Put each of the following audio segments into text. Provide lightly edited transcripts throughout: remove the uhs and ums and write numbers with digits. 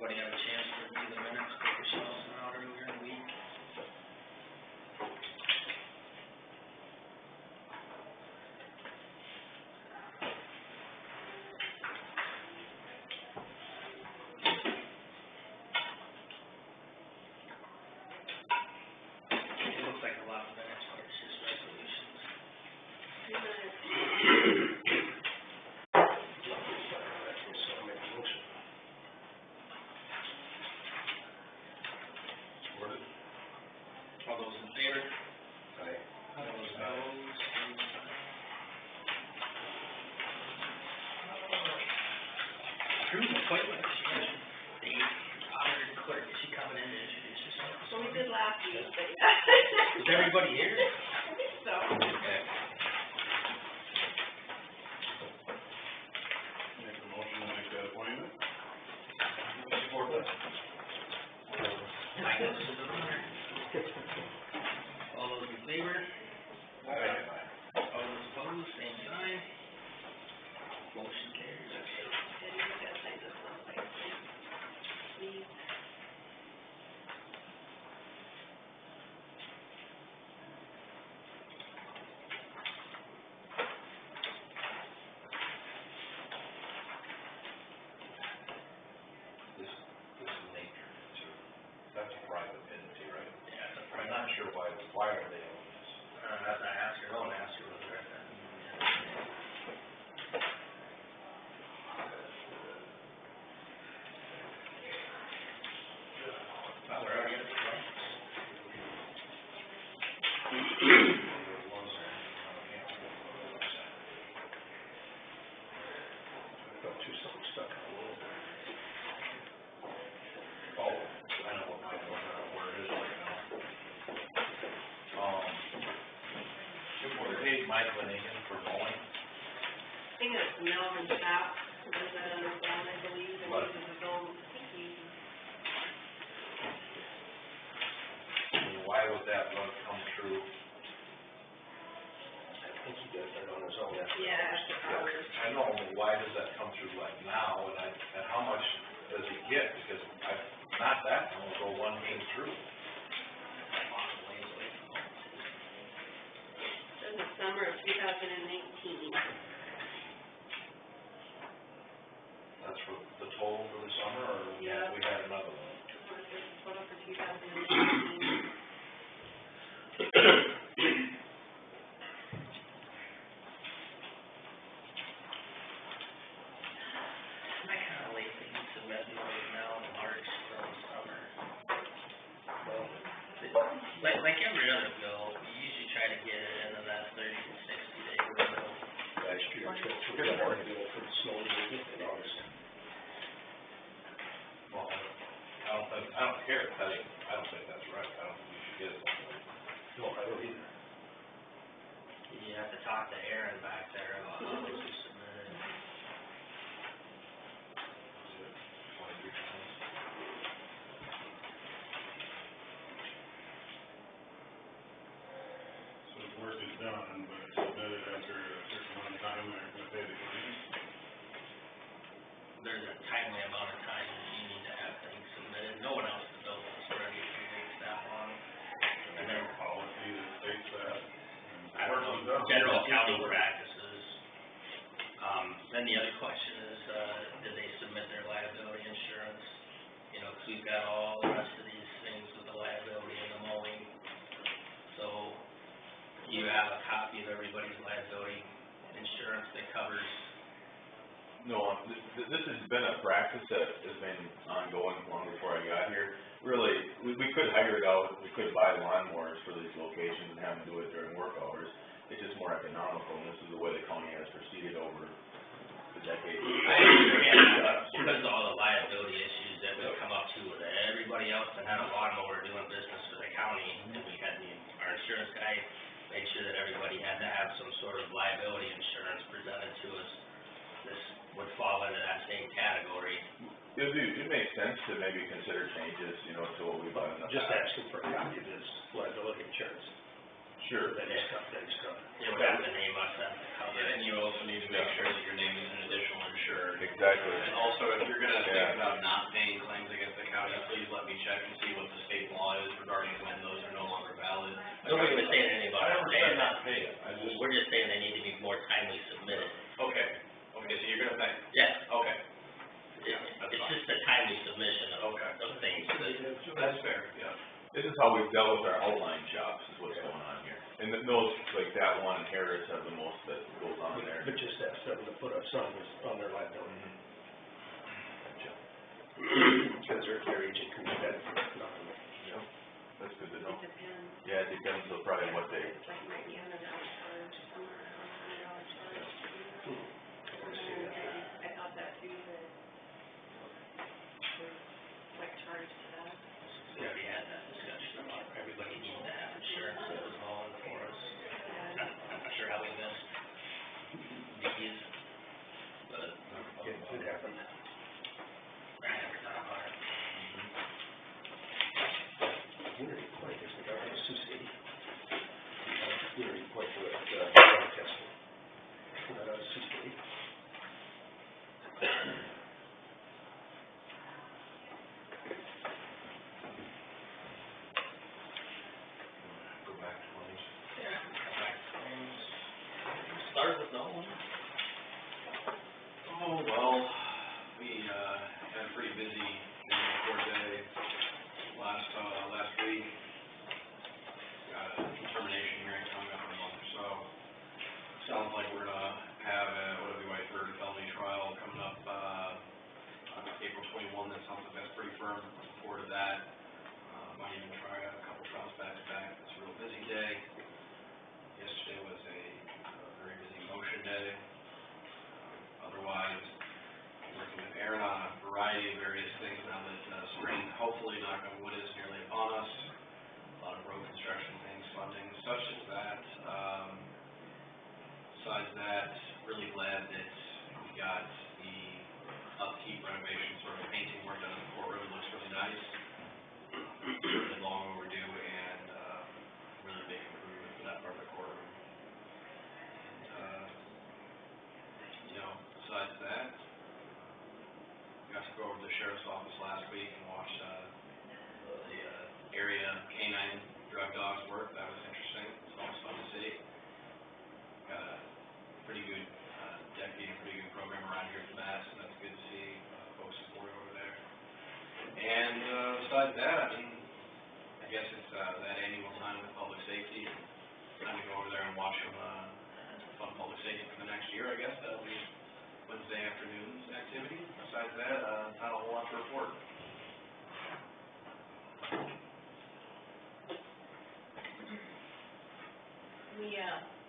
everybody had a chance to review the minutes that Michelle sent out earlier in the week? It looks like a lot of minutes, but it's just resolutions. All those in favor? Aye. All those opposed? Same sign. Approve appointment, the auditor clerk, is she coming in to introduce herself? So we did last week, but Is everybody here? I think so. Okay. Make a motion to make that appointment. Support that. I guess this is the runner. All those in favor? Aye. All those opposed, same sign. Motion carries. And you gotta sign this one, please. This is nature too. That's a private entity, right? Yeah, it's a I'm private. not sure why are they on this? As I asked her, I'll ask her whether I can. Well, we're already at the point. Got two something stuck in a little bit. Oh, I know what where it is right now. They paid Mike Lanigan for mowing. I think it's Melvin Shop, does that on his own, I believe, and What? uses his own, Why would that run come through? I think he does that on his own. yeah, it's the hours. I know, but why does that come through like now, and how much does he get? Because not that long ago, one came through. In the summer of 2019. That's for the total for the summer, or we had another one? Total for 2019. I kind of late to submit these now in March from summer. Like every other bill, you usually try to get it into that 30 to 60 day window. Last year, we got our bill for the snow removal in August. Well, I don't care, I don't think that's right, I don't think you should get it. No, I don't either. You have to talk to Aaron back there about how those are submitted. Is it 23 times? So the work is done, but it's submitted after a certain amount of time, they're gonna pay the claim. There's a timely amount of time that you need to have things submitted. No one else in the building is ready to wait that long. And there's a policy that states that. I don't know, general accounting practices. Then the other question is, did they submit their liability insurance? You know, 'cause we've got all the rest of these things with the liability and the mowing. So, you have a copy of everybody's liability insurance that covers. No, this has been a practice that has been ongoing long before I got here. Really, we could hire it out, we could buy lawnmowers for these locations and have them do it during work hours. It's just more economical, and this is the way the county has proceeded over the decades. I understand, because of all the liability issues that would come up too with everybody else that had a lawnmower doing business for the county, and we had our insurance guy made sure that everybody had to have some sort of liability insurance presented to us. This would fall into that same category. It makes sense to maybe consider changes, you know, to what we've done in the Just past. asking for a copy of his liability insurance. Sure. That is covered. It would have to name us as the cover. And you also need to make sure that your name is an additional insured. Exactly. And also, if you're gonna Yeah. think about not paying claims against the county, please let me check and see what the state law is regarding when those are no longer valid. Nobody was saying anything I about never paying said that. not pay it, I just, We're just saying they need to be more timely submitted. Okay, okay, so you're gonna pay, Yeah, okay, it's just a timely submission of things that, that's fair, yeah. This is how we've dealt with our outline shops, is what's going on here. And those, like that one, Harris have the most that goes on there. But just ask them to put us on their liability. Because their agent can do that for nothing. Yeah, that's good to know. It depends. Yeah, it depends on probably what they, It's like might be $100 charge, somewhere around $100 charge to do that. And I thought that too, that there's like charge to that. we already had that discussion about everybody needing to have insurance that was hauling for us. I'm not sure how we missed these, but It happened. I never thought about it. Winter Point is the guy in Sioux City. Winter Point for drug testing. Sioux City. go back to claims. Yeah. Start with no one. Oh, well, we, had a pretty busy court day last week. Got a termination hearing coming up in a month or so. Sounds like we're gonna have a, what do we wait for, felony trial coming up, April 21, that sounds like that's pretty firm, looking forward to that. Might even try a couple trials back to back, it's a real busy day. Yesterday was a very busy motion day. Otherwise, working with Aaron on a variety of various things now that spring, hopefully, knock on wood, is nearly upon us. A lot of road construction things, funding, such as that. Besides that, really glad that we got the upkeep renovation, sort of painting work done in the courtroom. It looks really nice. Really long overdue and really big improvement for that part of the courtroom. And, besides that, got to go over to the sheriff's office last week and watch the area canine drug dogs work. That was interesting. It's always fun to see. Got a pretty good deputy and pretty good program around here for that, so that's good to see folks support over there. And besides that, I mean, I guess it's that annual time with public safety. Time to go over there and watch them fun public safety for the next year, I guess. That'll be Wednesday afternoon's activity. Besides that, not a whole lot to report. We,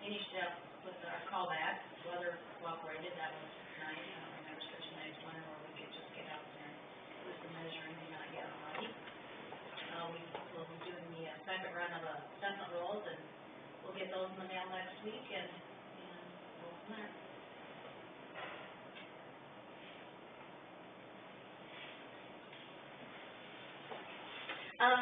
finished up with our callback, weather cooperated, that was nice, I don't remember such a nice winter where we could just get out there and do some measuring and not get muddy. We will be doing the second run of the assessment rolls, and we'll get those in the mail next week, and go from there.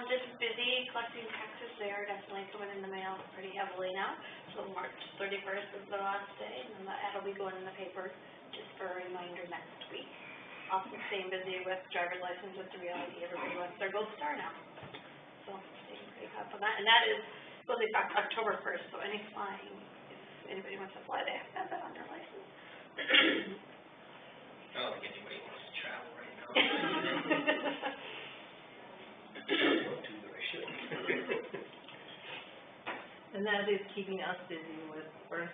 Just busy collecting taxes. They are definitely coming in the mail pretty heavily now. So March 31st is the last day, and then that'll be going in the paper just for a reminder next week. Also staying busy with driver's license with the reality everybody wants their gold star now. So staying pretty hot on that, and that is goes back October 1st. So any flying, if anybody wants to fly, they have to have that on their license. I don't think anybody wants to travel right now. And that is keeping us busy with birth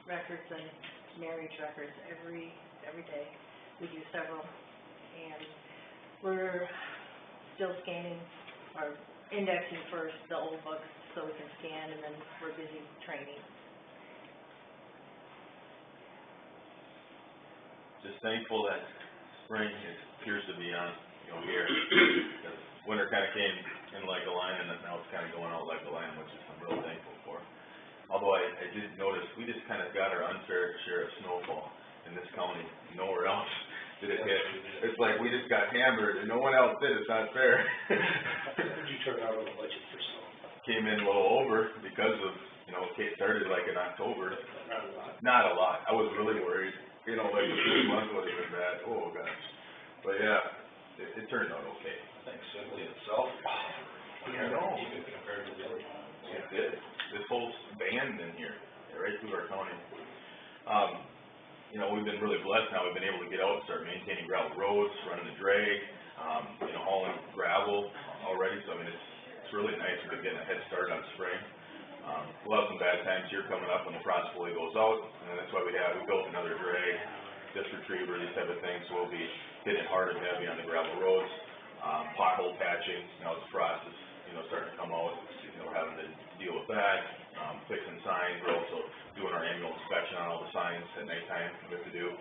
records and marriage records every day. We do several, and we're still scanning or indexing first the old books so we can scan, and then we're busy training. just thankful that spring appears to be on, here. Because winter kinda came in like a line, and then now it's kinda going out like a line, which is I'm real thankful for. Although I did notice, we just kinda got our unfair share of snowfall in this county, nowhere else did it hit. It's like we just got hammered and no one else did, it's not fair. Did you turn out on the budget for snow? Came in a little over because of, it started like in October. Not a lot. Not a lot, I was really worried. you know, like, 2 months would have been bad, oh gosh. But yeah, it turned out okay. I think simply itself, I know. even compared to the other ones. It did. This whole band in here, right through our county. You know, we've been really blessed now, we've been able to get out and start maintaining gravel roads, running the drag, you know, hauling gravel already, so I mean, it's really nice, we're getting a head start on spring. We'll have some bad times here coming up when the frost fully goes out, and that's why we built another drag, disc retriever, these type of things, so we'll be hitting hard and heavy on the gravel roads. Pothole patching, now the frost is, you know, starting to come out, you know, having to deal with that, fixing signs, we're also doing our annual inspection on all the signs at nighttime, we have to do.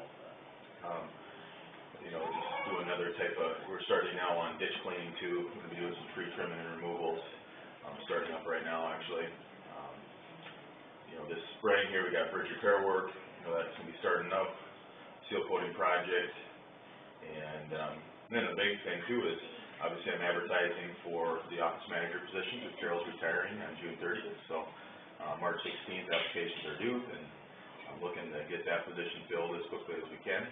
You know, just do another type of, we're starting now on ditch cleaning too, we're gonna be doing some tree trimming and removals, starting up right now, actually. You know, this spring here, we got bridge repair work, you know, that's gonna be starting up, seal coating project, and then the big thing too is, obviously I'm advertising for the office manager position, because Carol's retiring on June 30th, so, March 16th, applications are due, and I'm looking to get that position filled as quickly as we can.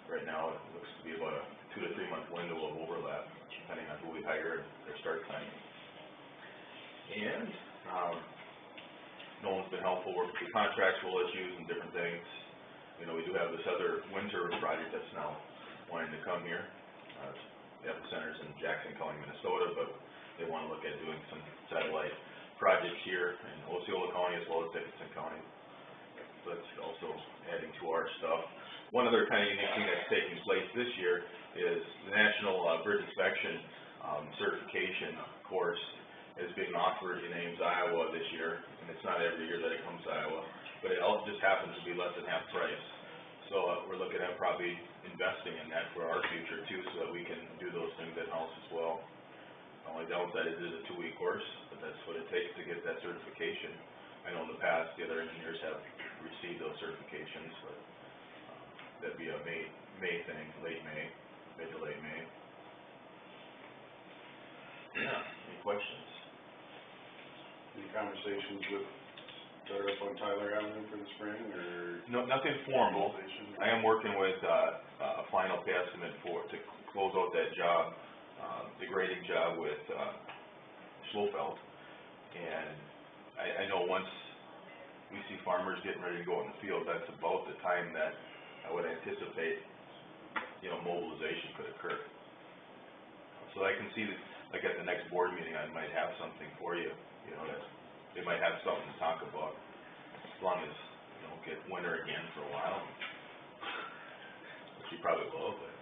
Right now, it looks to be about a 2 to 3 month window of overlap, depending on who we hire and their start time. And, Nolan's been helpful working through contractual issues and different things. You know, we do have this other winter project that's now wanting to come here. The epicenter's in Jackson County, Minnesota, but they want to look at doing some satellite projects here in Osceola County as well as Dickinson County. So that's also adding to our stuff. One other kind of unique thing that's taking place this year is the National Bridge Inspection Certification course is being offered in Ames, Iowa this year, and it's not every year that it comes to Iowa, but it all just happens to be less than half price. So we're looking at probably investing in that for our future too, so that we can do those things in-house as well. The only downside is it is a 2-week course, but that's what it takes to get that certification. I know in the past, the other engineers have received those certifications, but that'd be a May thing, late May, mid to late May. Yeah, any questions? Any conversations with startup on Tyler Avenue for the spring, or? No, nothing formal. I am working with, a final pay estimate to close out that job, the grading job with, Schlofeld. And I know once we see farmers getting ready to go in the field, that's about the time that I would anticipate, you know, mobilization could occur. So I can see that, like at the next board meeting, I might have something for you, you know, that they might have something to talk about, as long as you don't get winter again for a while. Which you probably will, but.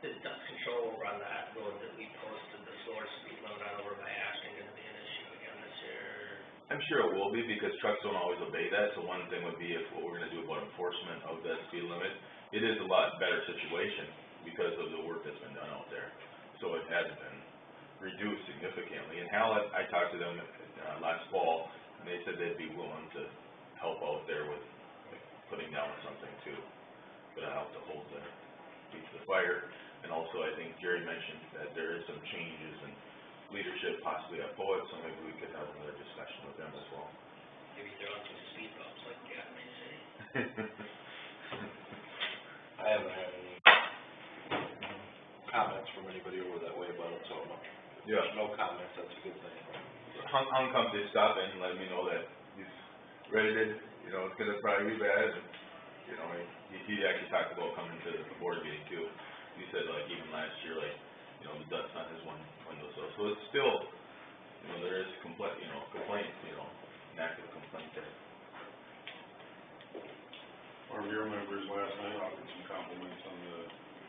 Is dust control over on that road that we posted, the slower speed limit on over by Ashton, gonna be an issue again this year? I'm sure it will be, because trucks don't always obey that, so one thing would be if what we're gonna do about enforcement of that speed limit. It is a lot better situation because of the work that's been done out there, so it has been reduced significantly. And Hallett, I talked to them last fall, and they said they'd be willing to help out there with like, putting down something too, but I help to hold the heat to the fire. And also, I think Jerry mentioned that there is some changes in leadership possibly at Poet, so maybe we could have another discussion with them as well. Maybe throw on some speed bumps like Gathering City. I haven't had any comments from anybody over that way about it, so Yeah. no comments, that's a good thing. Hung come to stop in and let me know that he's ready to, you know, it's gonna probably be bad, and, you know, he actually talked about coming to the board meeting too. He said, like, even last year, like, you know, the dust's on his windowsill, so it's still, you know, there is complaint, you know, an active complaint there. One of your members last night offered some compliments on the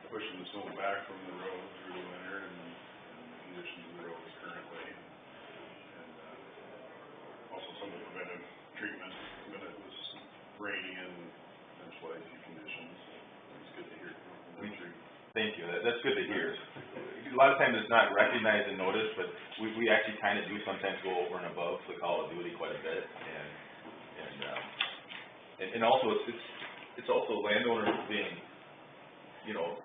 pushing the snow back from the road through the winter and the conditions of the roads currently. And also some of the preventive treatment when it was rainy and eventually icy conditions. It's good to hear from the tree. Thank you, that's good to hear. A lot of times it's not recognized and noticed, but we actually kind of do sometimes go over and above the call of duty quite a bit, and also it's also landowners being, you know,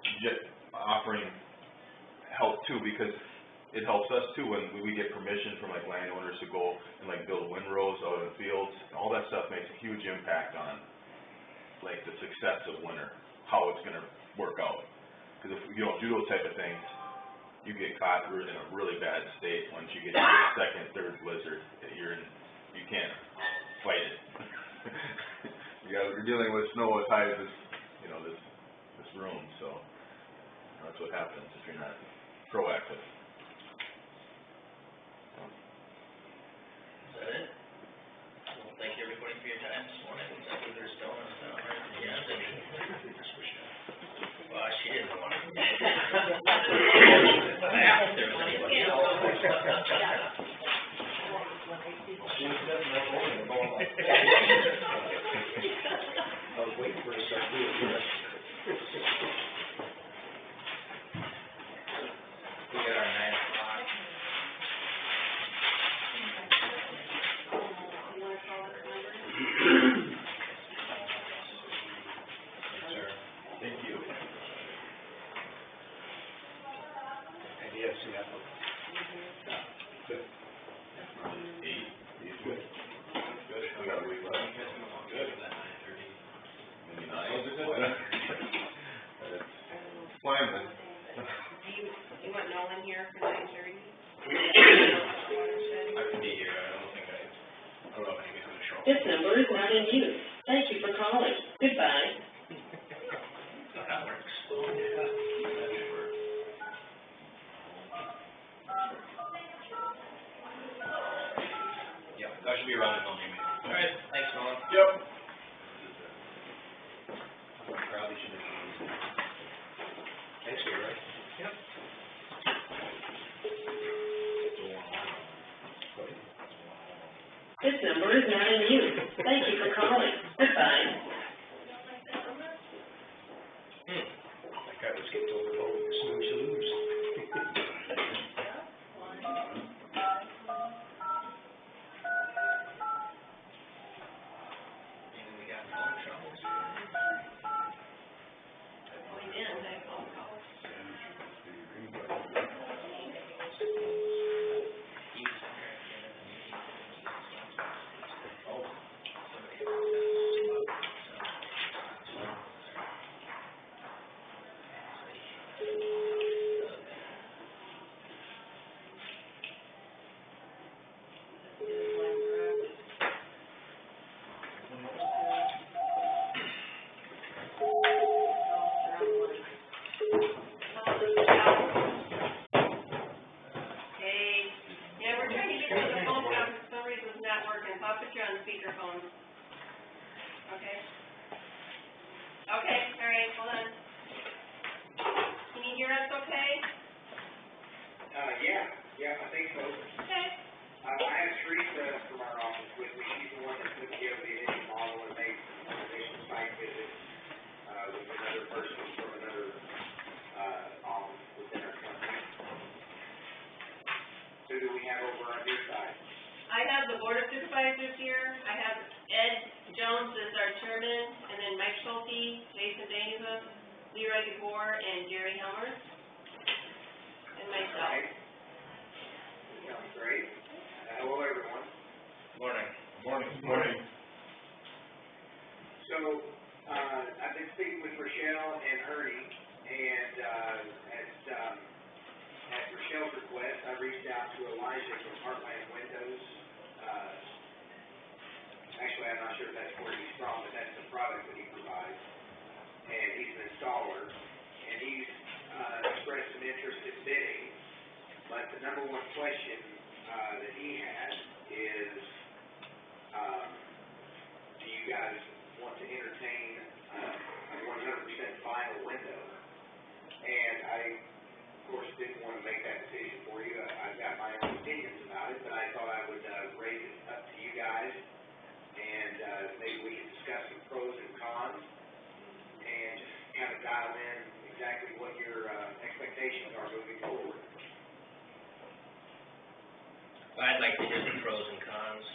offering help too, because it helps us too when we get permission from like landowners to go and like build windrows out in the fields. All that stuff makes a huge impact on like the success of winter, how it's gonna work out. Cause if you don't do those type of things, you get caught in a really bad state once you get into the second, third blizzard. You can't fight it. You're dealing with snow as high as this, you know, this room, so that's what happens if you're not proactive. Is that it? Well, thank you everybody for your time this morning. I think there's donuts down right at the end, and, well, she didn't want to. I asked if there was anybody else. I was waiting for her to start doing it. We got our 9 o'clock. You wanna call it a number? Thank you. And yes, yeah. Good. Good. We got a week left. Good for that 9:30. Maybe 9. Fine then. You want Nolan here for 9:30? I can be here, I don't know if anybody's gonna show up. This number is not in use. Thank you for calling. Goodbye. So that works. Yeah, that should be around until Jimmy. All right, thanks, Nolan. Yep. Probably should have. Thanks, Ray. Yep. This number is not in use. Thank you for calling. Goodbye. That guy was getting over all the snooze you lose. Maybe we got phone troubles. We did, I phone calls. He was in there at the end of the meeting. Oh. Somebody else got Hey, yeah, we're trying to get you on the phone now, for some reason it's not working, so I'll put you on speakerphone. Okay? Okay, all right, hold on. Can you hear us okay? Yeah, I think so. Okay. I have Teresa from our office with me. She's the one that put together the initial model and made some initial site visits, with another person from another, office within our company. Who do we have over on your side? I have the Board of Supervisors here. I have Ed Jones as our chairman, and then Mike Schulte, Jason Daneyhook, Leroy DeBoer, and Jerry Helmer, and myself. Right. Sounds great. Hello, everyone. Morning. Morning. So, I've been speaking with Rochelle and Ernie, and, at Rochelle's request, I reached out to Elijah from Heartland Windows. Actually, I'm not sure if that's where he's from, but that's the product that he provides. And he's an installer, and he's, expressed some interest in bidding. But the number one question, that he had is, do you guys want to entertain, a 100% vinyl window? And I, of course, didn't want to make that decision for you. I've got my own opinions about it, but I thought I would, raise it up to you guys, and, maybe we can discuss some pros and cons, and just kind of dial in exactly what your, expectations are moving forward. I'd like to hear the pros and cons.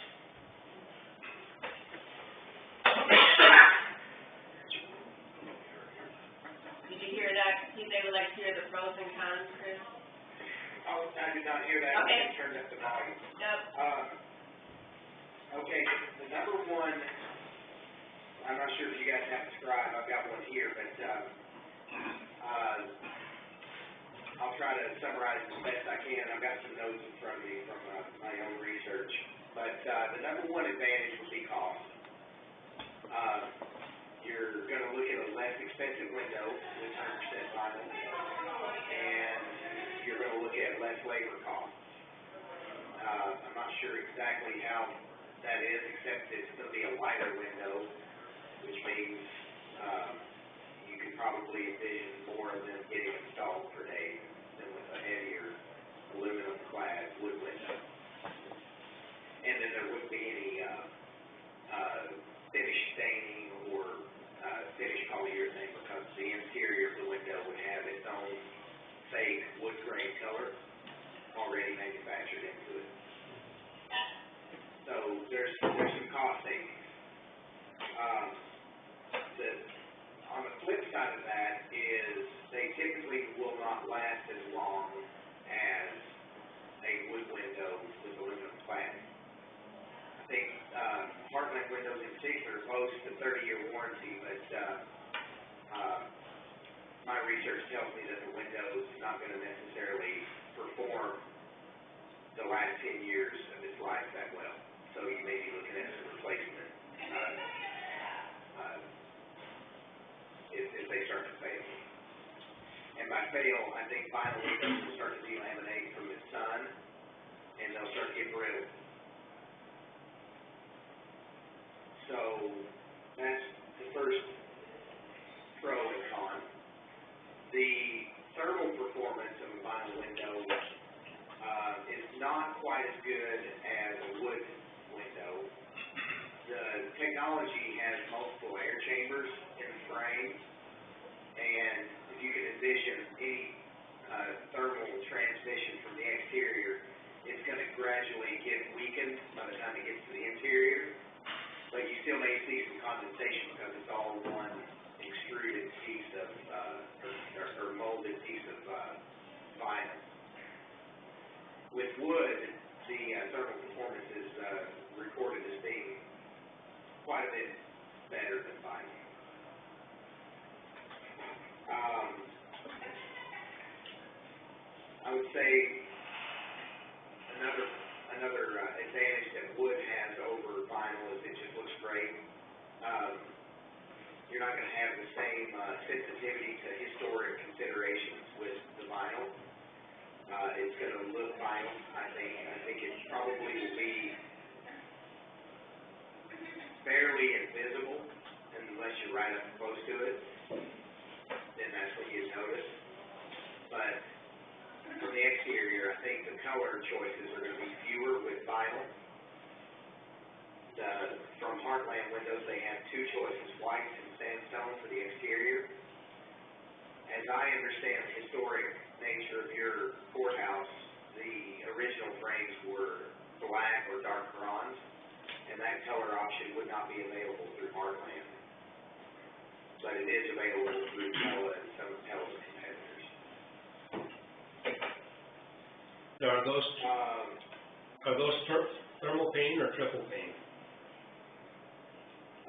Did you hear that? They would like to hear the pros and cons, Chris? Oh, I did not hear that. Okay. I turned up the volume. Yep. Okay, the number one, I'm not sure if you guys have the scribe, I've got one here, but, I'll try to summarize as best I can. I've got some notes in front of me from, my own research. But, the number one advantage would be cost. You're gonna look at a less expensive window with 100% vinyl, and you're gonna look at less labor costs. I'm not sure exactly how that is, except it's gonna be a wider window, which means, you can probably envision more of them getting installed per day than with a heavier aluminum clad wood window. And then there wouldn't be any, finish staining or, finished polyurethane, because the interior of the window would have its own fake wood grain color already manufactured into it. So there's some cost savings. On the flip side of that is they typically will not last as long as a wood window with aluminum cladding. I think, Heartland windows in particular boast a 30-year warranty, but, my research tells me that the window is not gonna necessarily perform the last 10 years of its life that well. So you may be looking at some replacement, if they start to fail. And by fail, I think vinyl windows will start to delaminate from the sun, and they'll start to get brittle. So that's the first pro and con. The thermal performance of a vinyl window is not quite as good as a wood window. The technology has multiple air chambers in the frame, and if you can envision any thermal transmission from the exterior, it's going to gradually get weakened by the time it gets to the interior. But you still may see some condensation because it's all one extruded piece of, or molded piece of vinyl. With wood, the thermal performance is recorded as being quite a bit better than vinyl. I would say another advantage that wood has over vinyl is it just looks great. You're not going to have the same sensitivity to historic considerations with the vinyl. It's going to look vinyl, I think. I think it probably will be barely invisible unless you're right up close to it. Then that's what you notice. But from the exterior, I think the color choices are going to be fewer with vinyl. From Heartland windows, they have two choices, white and sandstone for the exterior. As I understand the historic nature of your courthouse, the original frames were black or dark bronze, and that color option would not be available through Heartland. But it is available through Pella and some of Pella's competitors. Now, are those thermal pane or triple pane?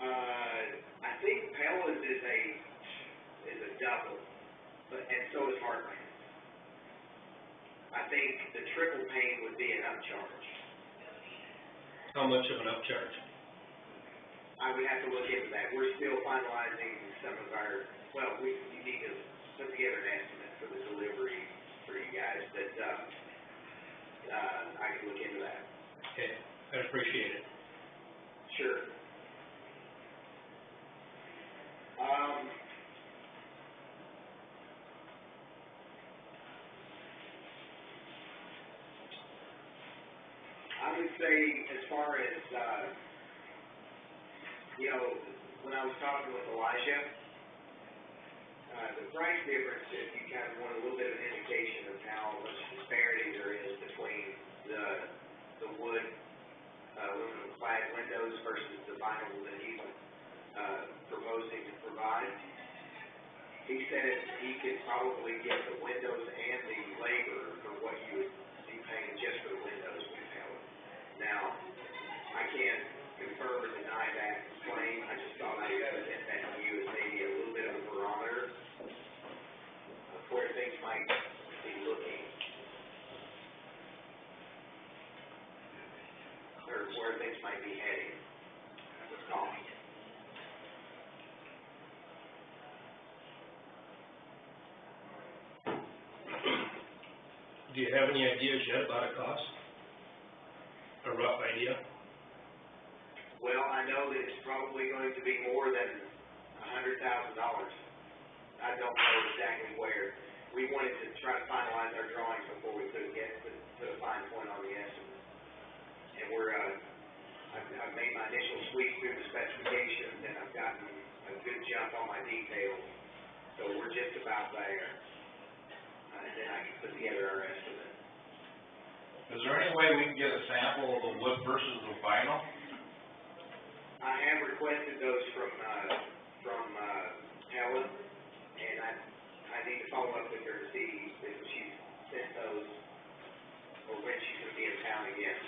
I think Pella's is a double, and so is Heartland. I think the triple pane would be an upcharge. How much of an upcharge? I would have to look into that. We're still finalizing some of our, you need to put together an estimate for the delivery for you guys, but, I can look into that. Okay, I'd appreciate it. Sure. I would say as far as, when I was talking with Elijah, the price difference, if you kind of want a little bit of an indication of how much disparity there is between the wood, aluminum clad windows versus the vinyl that he's proposing to provide. he said he could probably get the windows and the labor for what you would be paying just for the windows with Helen. Now, I can't confirm or deny that claim, I just thought I'd present that to you as maybe a little bit of a barometer of where things might be looking, or where things might be heading with cost. Do you have any ideas yet about a cost? A rough idea? Well, I know that it's probably going to be more than $100,000. I don't know exactly where. We wanted to try to finalize our drawings before we could get to a fine point on the estimate. And I've made my initial sweep through the specifications, and I've gotten a good jump on my details. So we're just about there. And then I can put together our estimate. Is there any way we can get a sample of the wood versus the vinyl? I have requested those from Helen, and I need to follow up with her to see if she's sent those, or when she's gonna be in town again.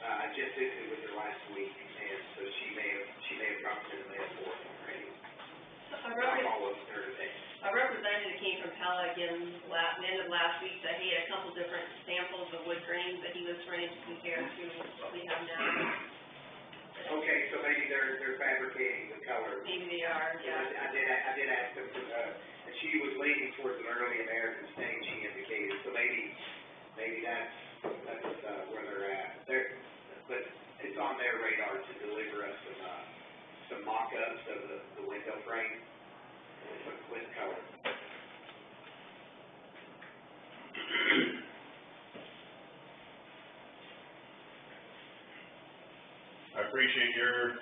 I just visited with her last week, and so she may have dropped it in the mail for us already. I'll follow up with her today. A representative came from Pella again the end of last week, that he had a couple different samples of wood grain that he was ready to compare to what we have now. Okay, so maybe they're fabricating the color. Maybe they are, yeah. I did ask them for, and she was leaning towards an early American stain, she indicated, so maybe that's where they're at. But it's on their radar to deliver us some mock-ups of the window frame with color. I appreciate your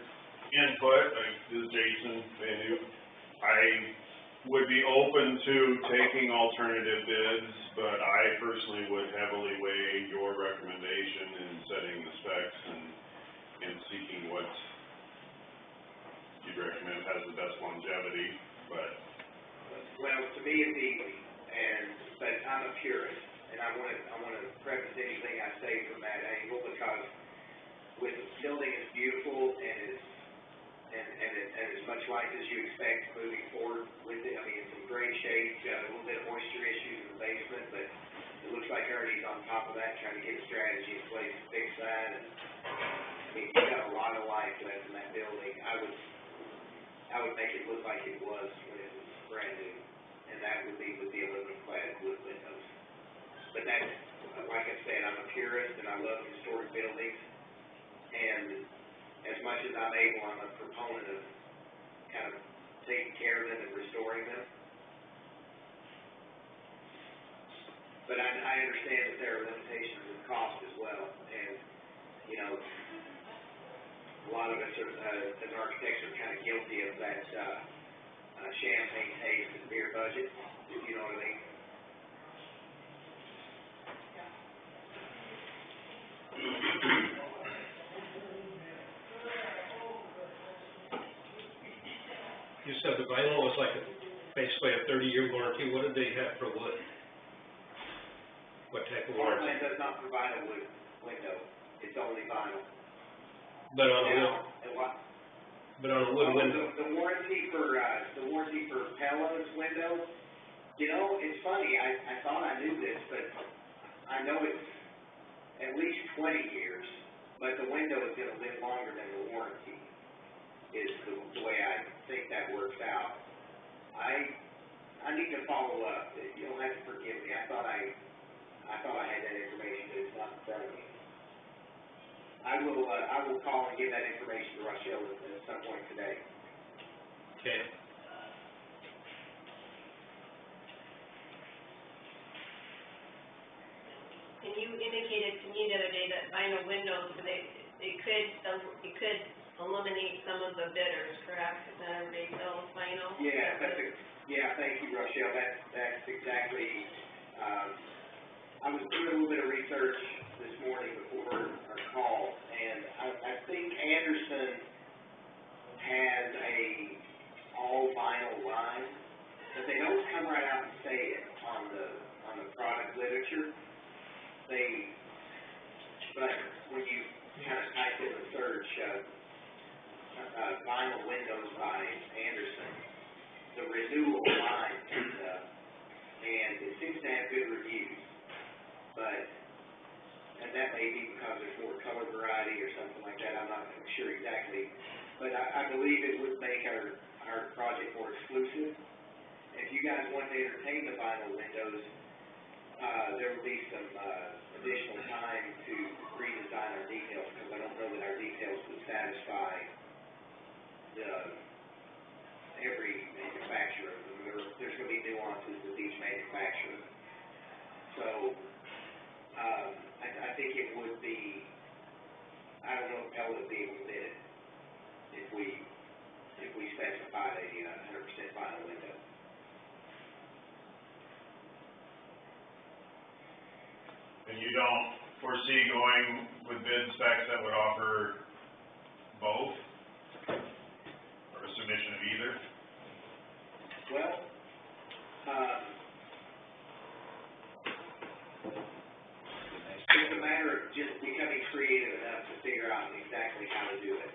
input. This is Jason Van Hoop. I would be open to taking alternative bids, but I personally would heavily weigh your recommendation in setting the specs and seeking what you'd recommend has the best longevity, but. Well, to me it's easy, but I'm a purist, and I wanna preface anything I say from that angle, because with the building is beautiful and as much light as you expect moving forward with it. I mean, it's in great shape, got a little bit of moisture issues in the basement, but it looks like Ernie's on top of that, trying to get a strategy in place to fix that. And I mean, you've got a lot of life left in that building. I would make it look like it was when it was brand new, and that would be with the aluminum clad wood windows. But that's, like I said, I'm a purist and I love historic buildings. And as much as I'm able, I'm a proponent of kind of taking care of them and restoring them. But I understand that there are limitations with cost as well. And, you know, a lot of us are, as architects, are kind of guilty of that champagne taste and beer budget, if you know what I mean. You said the vinyl was like basically a 30-year warranty. What did they have for wood? What type of warranty? Parkland does not provide a wood window. It's only vinyl. But on a wood, window. The warranty for Pella's window, you know, it's funny, I thought I knew this, but I know it's at least 20 years, but the window is gonna live longer than the warranty, is the way I think that works out. I need to follow up. You'll have to forgive me. I thought I had that information, but it's not in front of me. I will call and give that information to Rochelle at some point today. Okay. And you indicated to me the other day that vinyl windows, it could eliminate some of the bidders, correct? Is that everybody sells vinyl? Yeah, thank you, Rochelle. That's exactly, I was doing a little bit of research this morning before our call, and I think Anderson has a all vinyl line, but they don't come right out and say it on the product literature. But when you kind of type in the search, vinyl windows by Anderson, the renewal line comes up, and it seems to have good reviews, and that may be because there's more color variety or something like that, I'm not sure exactly, but I believe it would make our project more exclusive. If you guys want to entertain the vinyl windows, there will be some additional time to redesign our details, because I don't know that our details would satisfy every manufacturer. There's going to be nuances with each manufacturer. So, I think it would be, I don't know if Pella would be able to bid it if we specified a 100% vinyl window. And you don't foresee going with bid specs that would offer both? Or a submission of either? Well, it's a matter of just becoming creative enough to figure out exactly how to do it.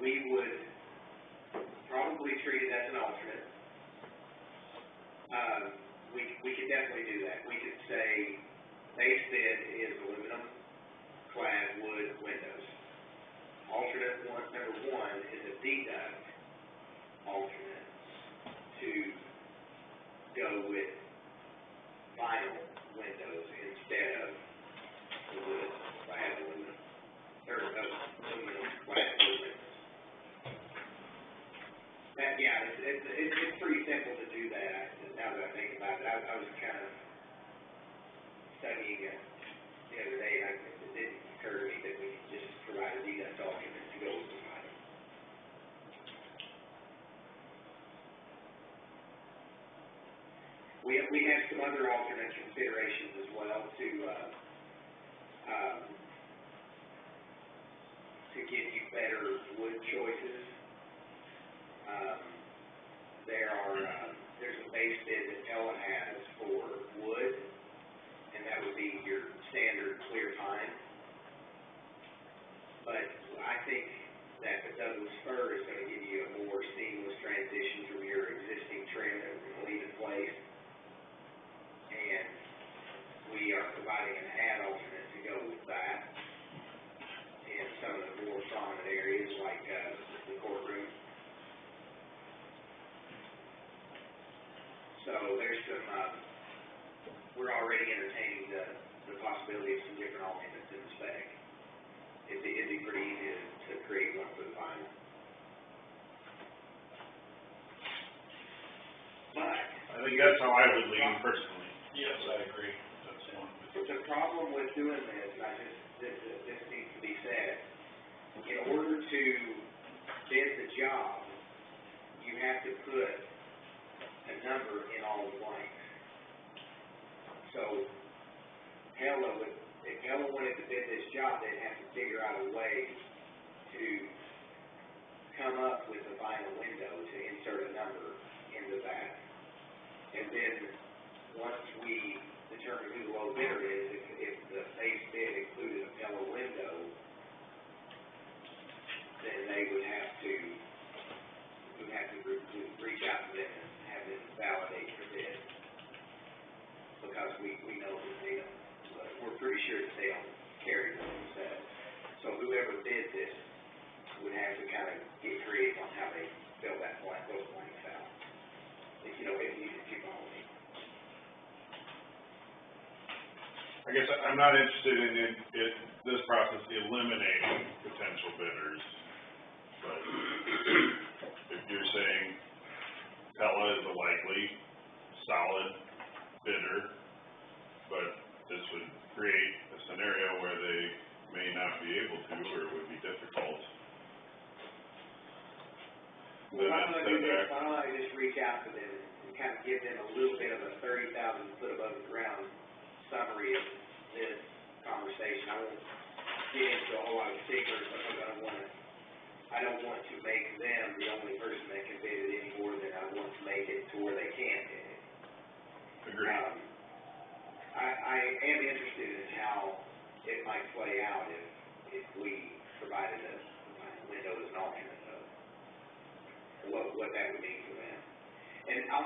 We would probably treat it as an alternate. We could definitely do that. We could say base bid is aluminum clad wood windows. Alternate one, number one, is a deduct alternate to go with vinyl windows instead of the wood clad aluminum, or aluminum clad wood windows. That, yeah, it's pretty simple to do that, now that I think about it. I was kind of studying it the other day, and it didn't occur to me that we could just provide a deduct alternate to go with the vinyl. We have some other alternate considerations as well to give you better wood choices. There's a base bid that Pella has for wood, and that would be your standard clear pine. But I think that the Douglas fir is going to give you a more seamless transition from your existing trim and leave in place. And we are providing an ad alternate to go with that in some of the more prominent areas like the courtroom. So there's some, we're already entertaining the possibility of some different alternates in the spec. It'd be pretty easy to create one for the vinyl. But I think that's how I would lean personally. Yes, I agree. That's one. the problem with doing this, this needs to be said, in order to bid the job, you have to put a number in all the blanks. So, if Pella wanted to bid this job, they'd have to figure out a way to come up with a vinyl window to insert a number into that. And then, once we determine who the low bidder is, if the base bid included a Pella window, then they would have to reach out to them and have them validate their bid. Because we know that they don't, we're pretty sure that they don't carry them themselves. So whoever bids this would have to kind of get creative on how they fill those blanks out. If you follow me. I guess I'm not interested in this process eliminating potential bidders, but if you're saying Pella is a likely, solid bidder, but this would create a scenario where they may not be able to, or it would be difficult. Well, why don't I do this? Why don't I just reach out to them and kind of give them a little bit of a 30,000 foot above the ground summary of this conversation. I won't get into a whole lot of particulars because I don't want to make them the only person that can bid it any more than I want to make it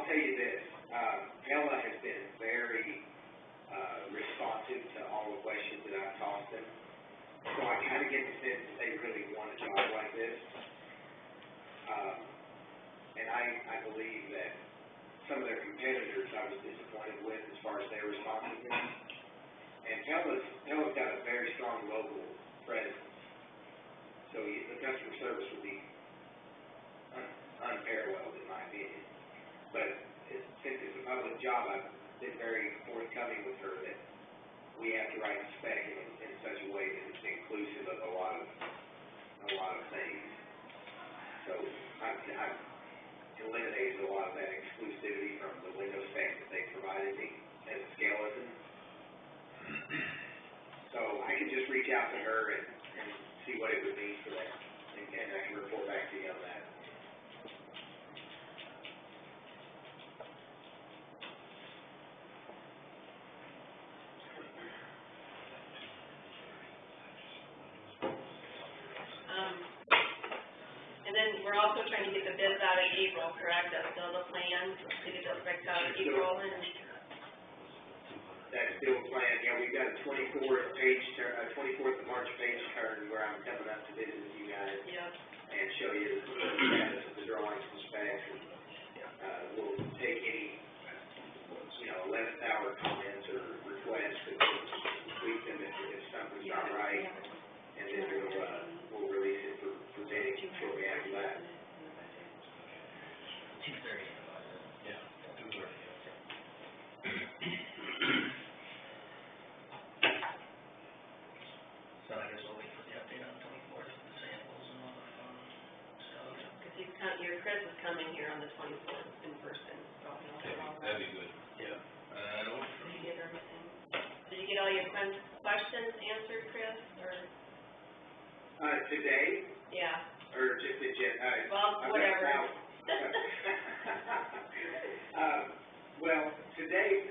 tell you this, Pella has been very, responsive to all the questions that I've tossed them. So I kinda get the sense that they really want a job like this. And I believe that some of their competitors I was disappointed with as far as their responsiveness. And Pella's got a very strong local presence. So the customer service will be unparalleled in my opinion. But since it's a public job, I've been very forthcoming with her that we have to write the spec in such a way that it's inclusive of a lot of things. So I've eliminated a lot of that exclusivity from the window spec that they provided me as a skeleton. So I can just reach out to her and see what it would mean for that, and I can report back to you on that. And then we're also trying to get the bids out in April, correct? That's still the plan, to get the specs out in April and. That's still planned, yeah, we've got a 24th of March page turn where I'm coming up to visit with you guys. Yep. And show you the status of the drawings and specs, and, we'll take any, 11th hour comments or requests, and tweak them if something's not right, and then we'll release it for bidding shortly after that. 2:30. Yeah, 2:30. So I guess we'll wait for the update on the 24th with the samples and all the fun stuff. Because your Chris is coming here on the 24th in person, so he'll have all that. That'd be good. Yeah. Did you get everything? Did you get all your questions answered, Chris, or? Today, Yeah. or just in Well, whatever. Well, today,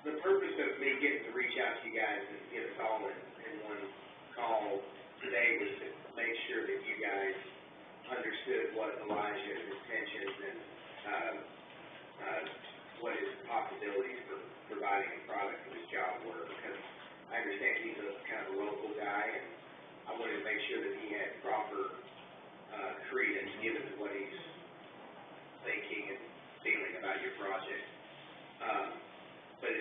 the purpose of me getting to reach out to you guys and get us all in one call today was to make sure that you guys understood what Elijah's intentions and, what his possibilities for providing a product for this job were, because I understand he's a kind of a local guy, and I wanted to make sure that he had proper, credence given to what he's thinking and feeling about your project. But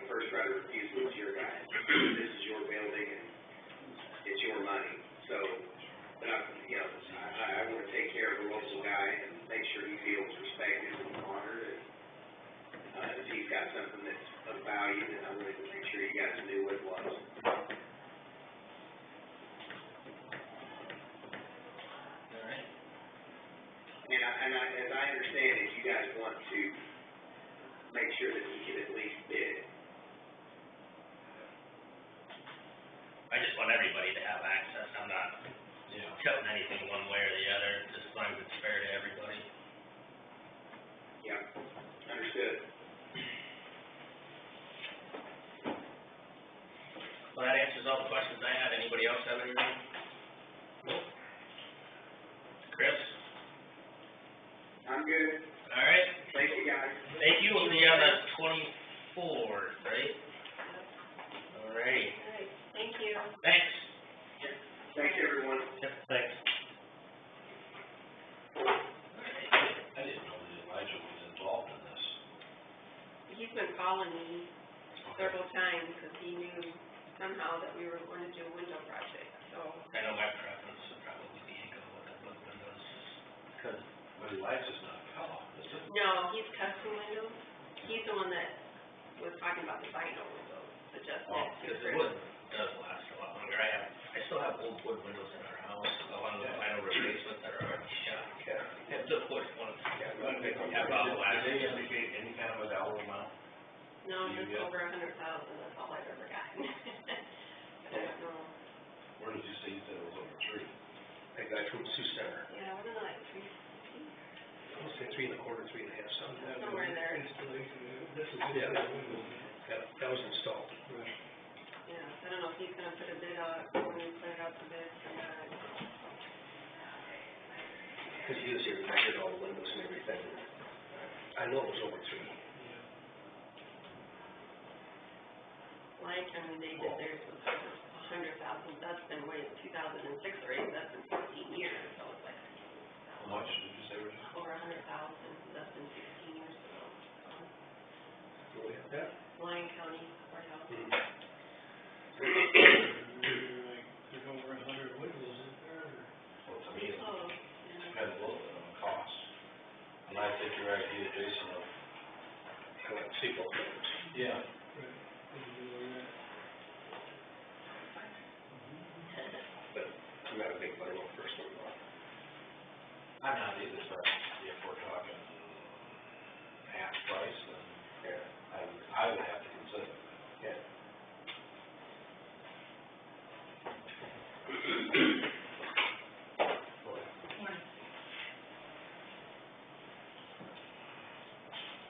first right of refusal is your guy. This is your building and it's your money. So, but I want to take care of the local guy and make sure he feels respected and honored. And if he's got something that's of value, then I wanted to make sure you guys knew what it was. All right. And as I understand it, you guys want to make sure that he can at least bid. I just want everybody to have access. I'm not telling anything one way or the other, just as long as it's fair to everybody. Yeah, understood. Well, that answers all the questions I had. Anybody else have anything? Nope. Chris? I'm good. All right. Thank you, guys. Thank you. We'll see you on the 24th, right? All right. All right, thank you. Thanks. Thanks, everyone. Yep, thanks. I didn't know that Elijah was involved in this. He's been calling me several times because he knew somehow that we were going to do a window project, so. I know my preference would probably be to go with the book windows, just because. But Elijah's not Pella, is it? No, he's custom windows. He's the one that was talking about the vinyl windows, adjustment. Because the wood does last a lot longer. I still have old wood windows in our house, along with vinyl replacements that are already shot. And the wood ones, have all last. Did they indicate any kind of a dollar amount? No, You just get- over 100,000, that's all I've ever gotten. I don't know. Where did you say you said it was over 3? That guy from Sioux Center, Yeah, wasn't it like I would say 3 1/4, 3 1/2, something. somewhere in there? Yeah, that was installed. Yeah, I don't know if he's gonna put a bid out, when we put it out to bid or not. Because he was here, measured all the windows and everything. I I know it was over 3. Lyon County, they did theirs was over 100,000, that's been way, 2006 or 8, that's been 15 years, so it's like How much did you say, Richard? over 100,000, that's been 16 years ago. Do we have that? Lyon County courthouse. There's over 100 windows in there. Well, to me, it Oh, yeah. depends a little bit on the cost. And I think your idea, Jason, of, I like to see both numbers. yeah, But I'm not a big fan of the first one. I'm not either, but if we're talking half price, then Yeah. I would have to consider it. Yeah.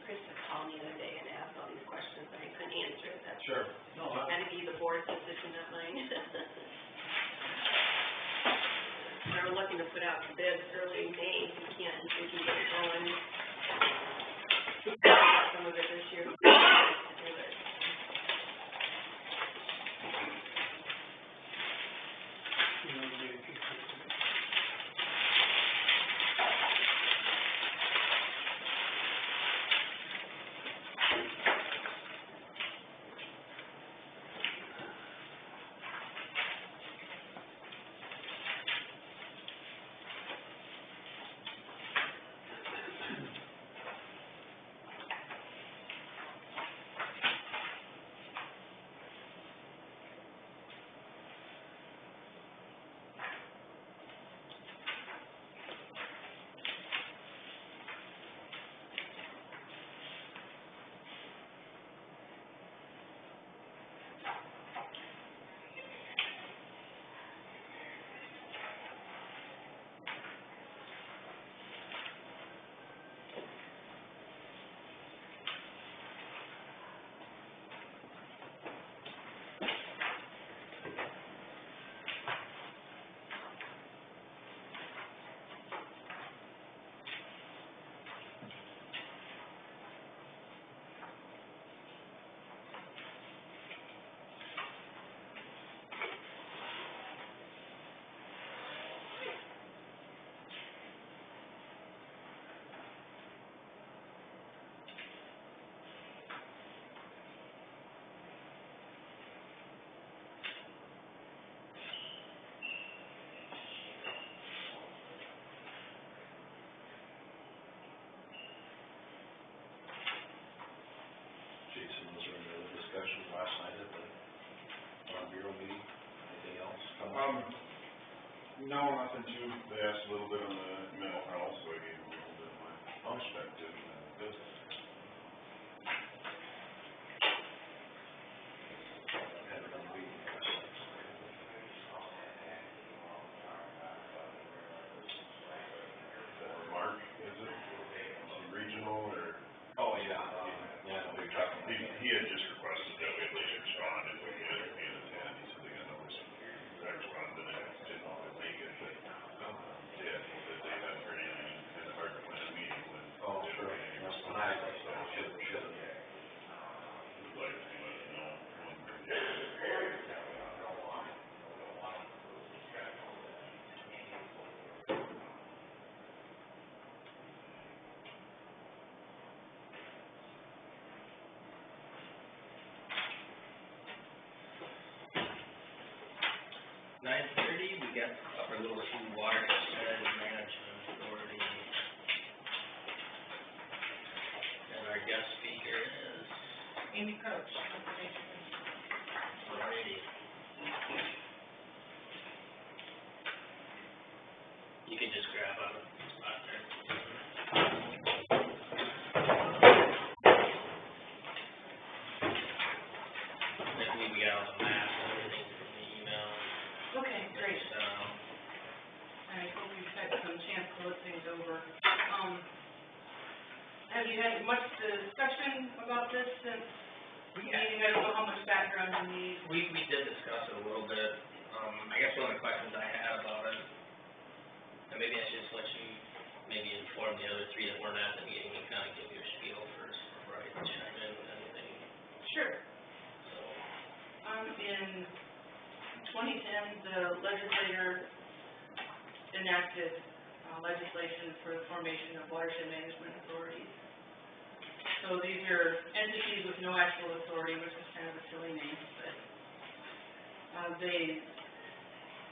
Chris had called me the other day and asked all these questions, and I couldn't answer it, that's Sure. No, kind of be the board's decision, not mine. We're looking to put out the bids early May, if we can get it going. Some of it this year. Jason, was there any other discussion last night at the farm bureau meeting? Anything else come up? No, nothing too, they asked a little bit on the mental health, so I gave them a little bit of my perspective, and Good. Had a good meeting last night. Mark, is it, regional, or? Oh, yeah, we were talking. He had just requested that we at least respond if we could entertain a ten, he said they got numbers. I responded, and I didn't know if they'd make it, but, yeah, he said they hadn't heard anything, kind of hard to plan a meeting when. Oh, they sure. don't have any That's response. when I, So, should. would like to let us know when we get. Nine thirty, we got Upper Little Sioux Watershed Management Authority. And our guest speaker is, Amy Croach. alrighty. You can just grab on the spot there. I think we got all the maps and everything from the email. Okay, great. So, All right, hope you've had some chance to look things over. Have you had much discussion about this since the meeting? I don't know how much background you need. we did discuss it a little bit. I guess one of the questions I had about it, and maybe I should just let you maybe inform the other three that weren't at the meeting and kind of give your spiel and the legislator enacted legislation for the formation of watershed management authorities. So these are entities with no actual authority, which is kind of a silly name, but they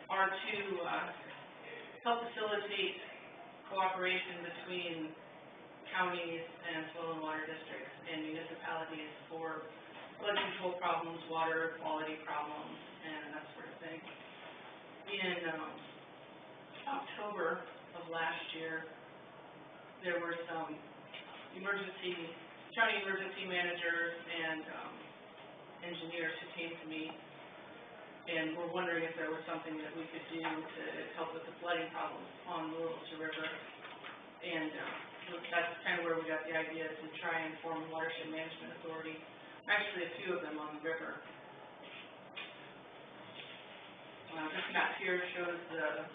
are to help facilitate cooperation between counties and soil and water districts and municipalities for flood control problems, water quality problems, and that sort of thing. In October of last year, there were some county emergency managers and engineers who came to me and were wondering if there was something that we could do to help with the flooding problems on the Little River. And that's kind of where we got the idea to try and form a watershed management authority. Actually, a few of them on the river. This map here shows the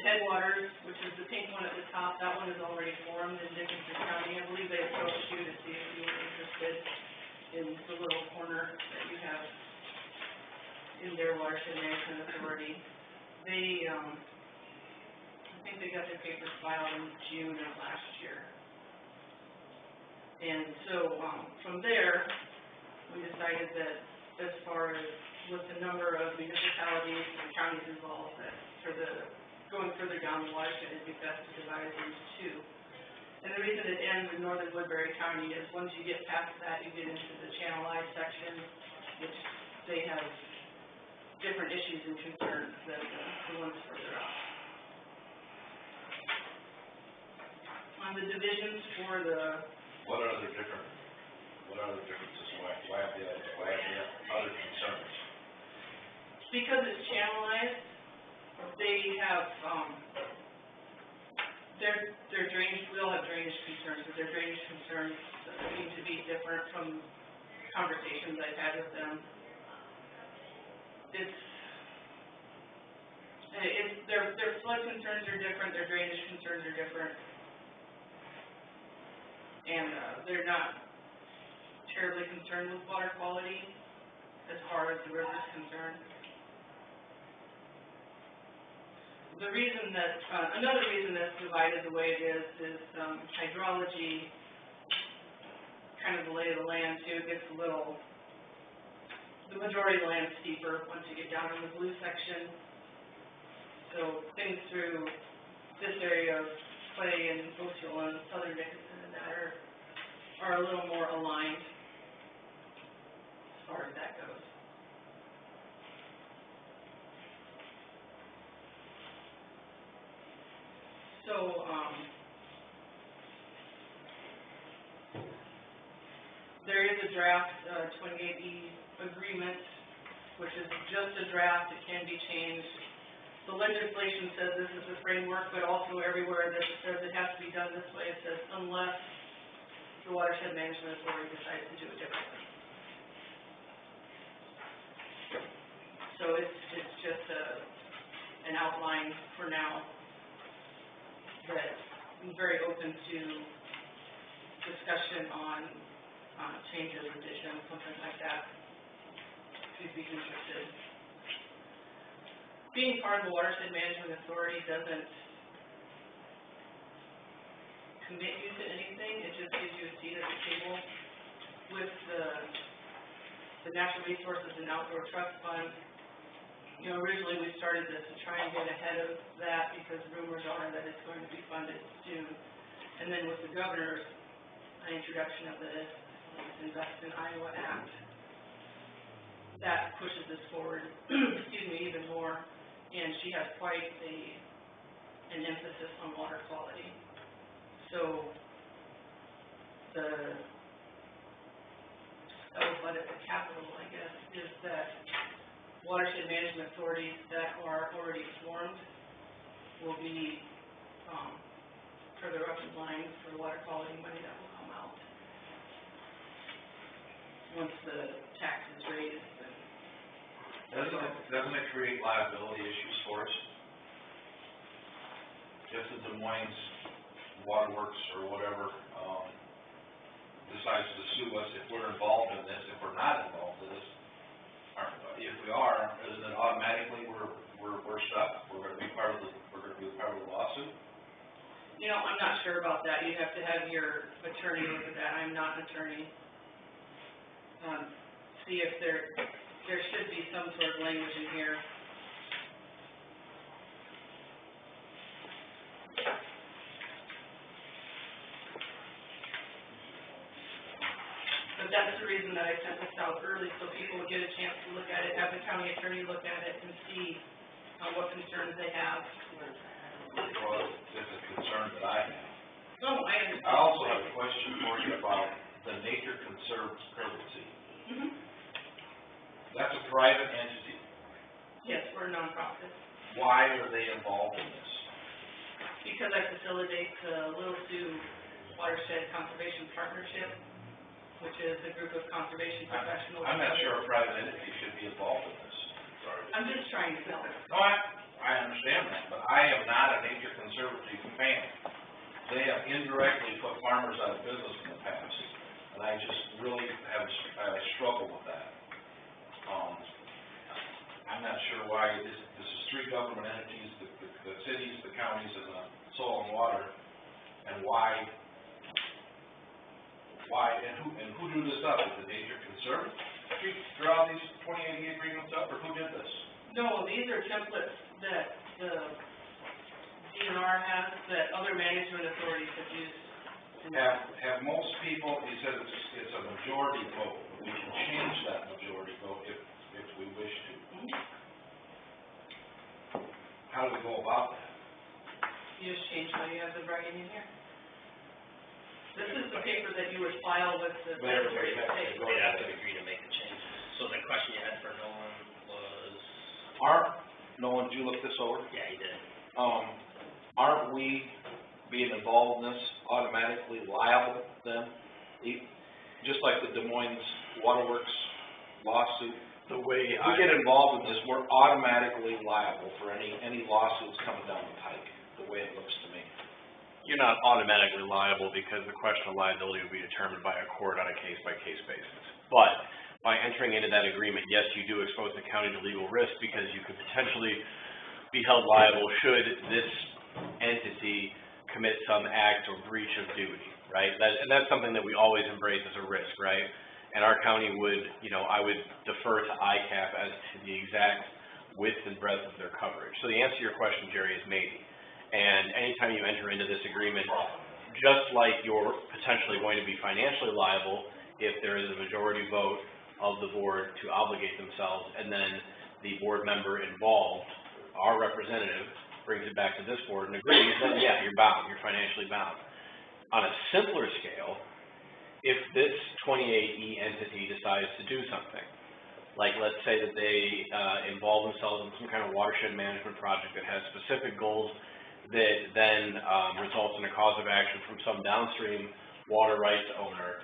headwaters, which is the pink one at the top. That one is already formed in Dickinson County. I believe they approached you to see if you were interested in the little corner that you have in their watershed management authority. They, I think they got their papers filed in June of last year. And so, from there, we decided that as far as with the number of municipalities and counties involved, that for the going further down the watershed, it'd be best to divide it into two. And the reason it ends in northern Woodbury County is once you get past that, you get into the Channel I section, which they have different issues and concerns than the ones further up. On the divisions for the... What are the differences, why have the other concerns? Because it's channelized, they have, their drainage, we all have drainage concerns, but their drainage concerns seem to be different from conversations I've had with them. Their flood concerns are different, their drainage concerns are different. And, they're not terribly concerned with water quality as far as the river is concerned. The reason that, another reason that's divided the way it is hydrology, kind of the lay of the land too. It gets a little, the majority of the land is steeper once you get down in the blue section. So things through this area of Clay and Osceola and southern Dickinson and that are a little more aligned as far as that goes. So, there is a draft 28E agreement, which is just a draft. It can be changed. The legislation says this is the framework, but also everywhere that it says it has to be done this way, it says unless the Watershed Management Authority decides to do it differently. So it's just an outline for now. That I'm very open to discussion on changes, additions, something like that, if you'd be interested. Being part of the Watershed Management Authority doesn't commit you to anything, it just gives you a seat at the table with the Natural Resources and Outdoor Trust Fund. You know, originally we started this to try and get ahead of that because rumors are that it's going to be funded soon. And then with the governor's introduction of the Invest in Iowa Act, that pushes this forward, excuse me, even more. And she has quite an emphasis on water quality. So the scuttlebutt at the Capitol, I guess, is that watershed management authorities that are already formed will be further up in line for the water quality money that will come out once the tax is raised. Doesn't it create liability issues for us? If the Des Moines Waterworks or whatever decides to sue us if we're involved in this, if we're not involved in this, if we are, isn't it automatically we're we're stuck, we're gonna be part of the lawsuit? You know, I'm not sure about that, you'd have to have your attorney look at that, I'm not an attorney. See if there should be some sort of language in here. But that's the reason that I sent this out early, so people would get a chance to look at it, have the county attorney look at it and see, what concerns they have. Well, it's a concern that I have. No, I understand. I also have a question for you about the Nature Conservancy. Mhm. That's a private entity. Yes, we're a nonprofit. Why are they involved in this? Because I facilitate the Little Sioux Watershed Conservation Partnership, which is a group of conservation professionals. I'm not sure a private entity should be involved in this. I'm just trying to help. No, I understand that, but I am not a Nature Conservancy fan. They have indirectly put farmers out of business in the past, and I just really have struggled with that. I'm not sure why this is three government entities, the cities, the counties, and the soil and water, and why, and who drew this up? Is the Nature Conservancy draw these 2080 agreements up, or who did this? No, these are templates that the DNR has, that other management authorities have used. Have most people, he said it's a majority vote, we can change that majority vote if we wish to. How do we go about that? You just change how you have the writing in here. This is the paper that you would file with the Secretary of State. They'd have to agree to make the changes. So the question you had for Nolan was? Nolan, did you look this over? Yeah, he did. Aren't we being involved in this automatically liable then? Just like the Des Moines Waterworks lawsuit? The way If we get involved in this, we're automatically liable for any lawsuits coming down the pike, the way it looks to me. You're not automatically liable because the question of liability will be determined by a court on a case-by-case basis. But by entering into that agreement, yes, you do expose the county to legal risk because you could potentially be held liable should this entity commit some act or breach of duty, right? And that's something that we always embrace as a risk, right? And our county would, I would defer to ICAP as to the exact width and breadth of their coverage. So the answer to your question, Jerry, is maybe. And anytime you enter into this agreement, just like you're potentially going to be financially liable if there is a majority vote of the board to obligate themselves, and then the board member involved, our representative, brings it back to this board and agrees, then yeah, you're bound, you're financially bound. On a simpler scale, if this 28E entity decides to do something, like let's say that they involve themselves in some kind of watershed management project that has specific goals that then results in a cause of action from some downstream water rights owner,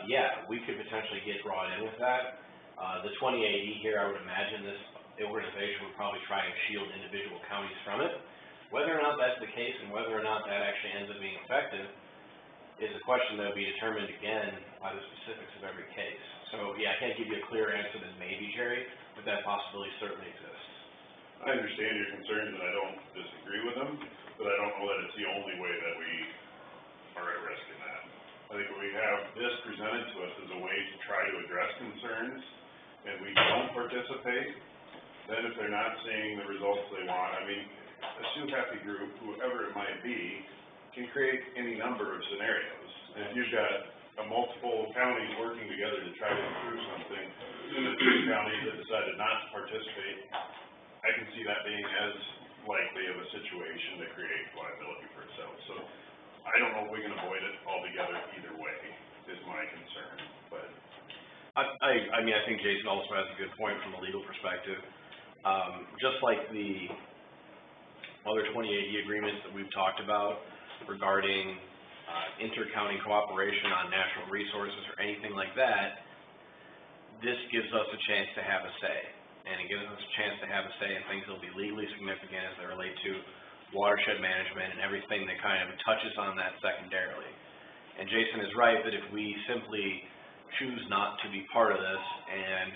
yeah, we could potentially get brought in with that. The 28E here, I would imagine this organization would probably try and shield individual counties from it. Whether or not that's the case and whether or not that actually ends up being effective is a question that will be determined again by the specifics of every case. So yeah, I can't give you a clear answer than maybe, Jerry, but that possibility certainly exists. I understand your concerns, and I don't disagree with them, but I don't know that it's the only way that we are at risk in that. I think we have this presented to us as a way to try to address concerns, and we don't participate, then if they're not seeing the results they want, I mean, a Sioux Happy group, whoever it might be, can create any number of scenarios. And if you've got multiple counties working together to try to improve something, and the three counties that decided not to participate, I can see that being as likely of a situation to create liability for itself. So I don't know if we can avoid it altogether either way, is my concern, but. I mean, I think Jason also has a good point from a legal perspective. Just like the other 28E agreements that we've talked about regarding inter-county cooperation on natural resources or anything like that, this gives us a chance to have a say. And it gives us a chance to have a say in things that will be legally significant as they relate to watershed management and everything that kind of touches on that secondarily. And Jason is right that if we simply choose not to be part of this and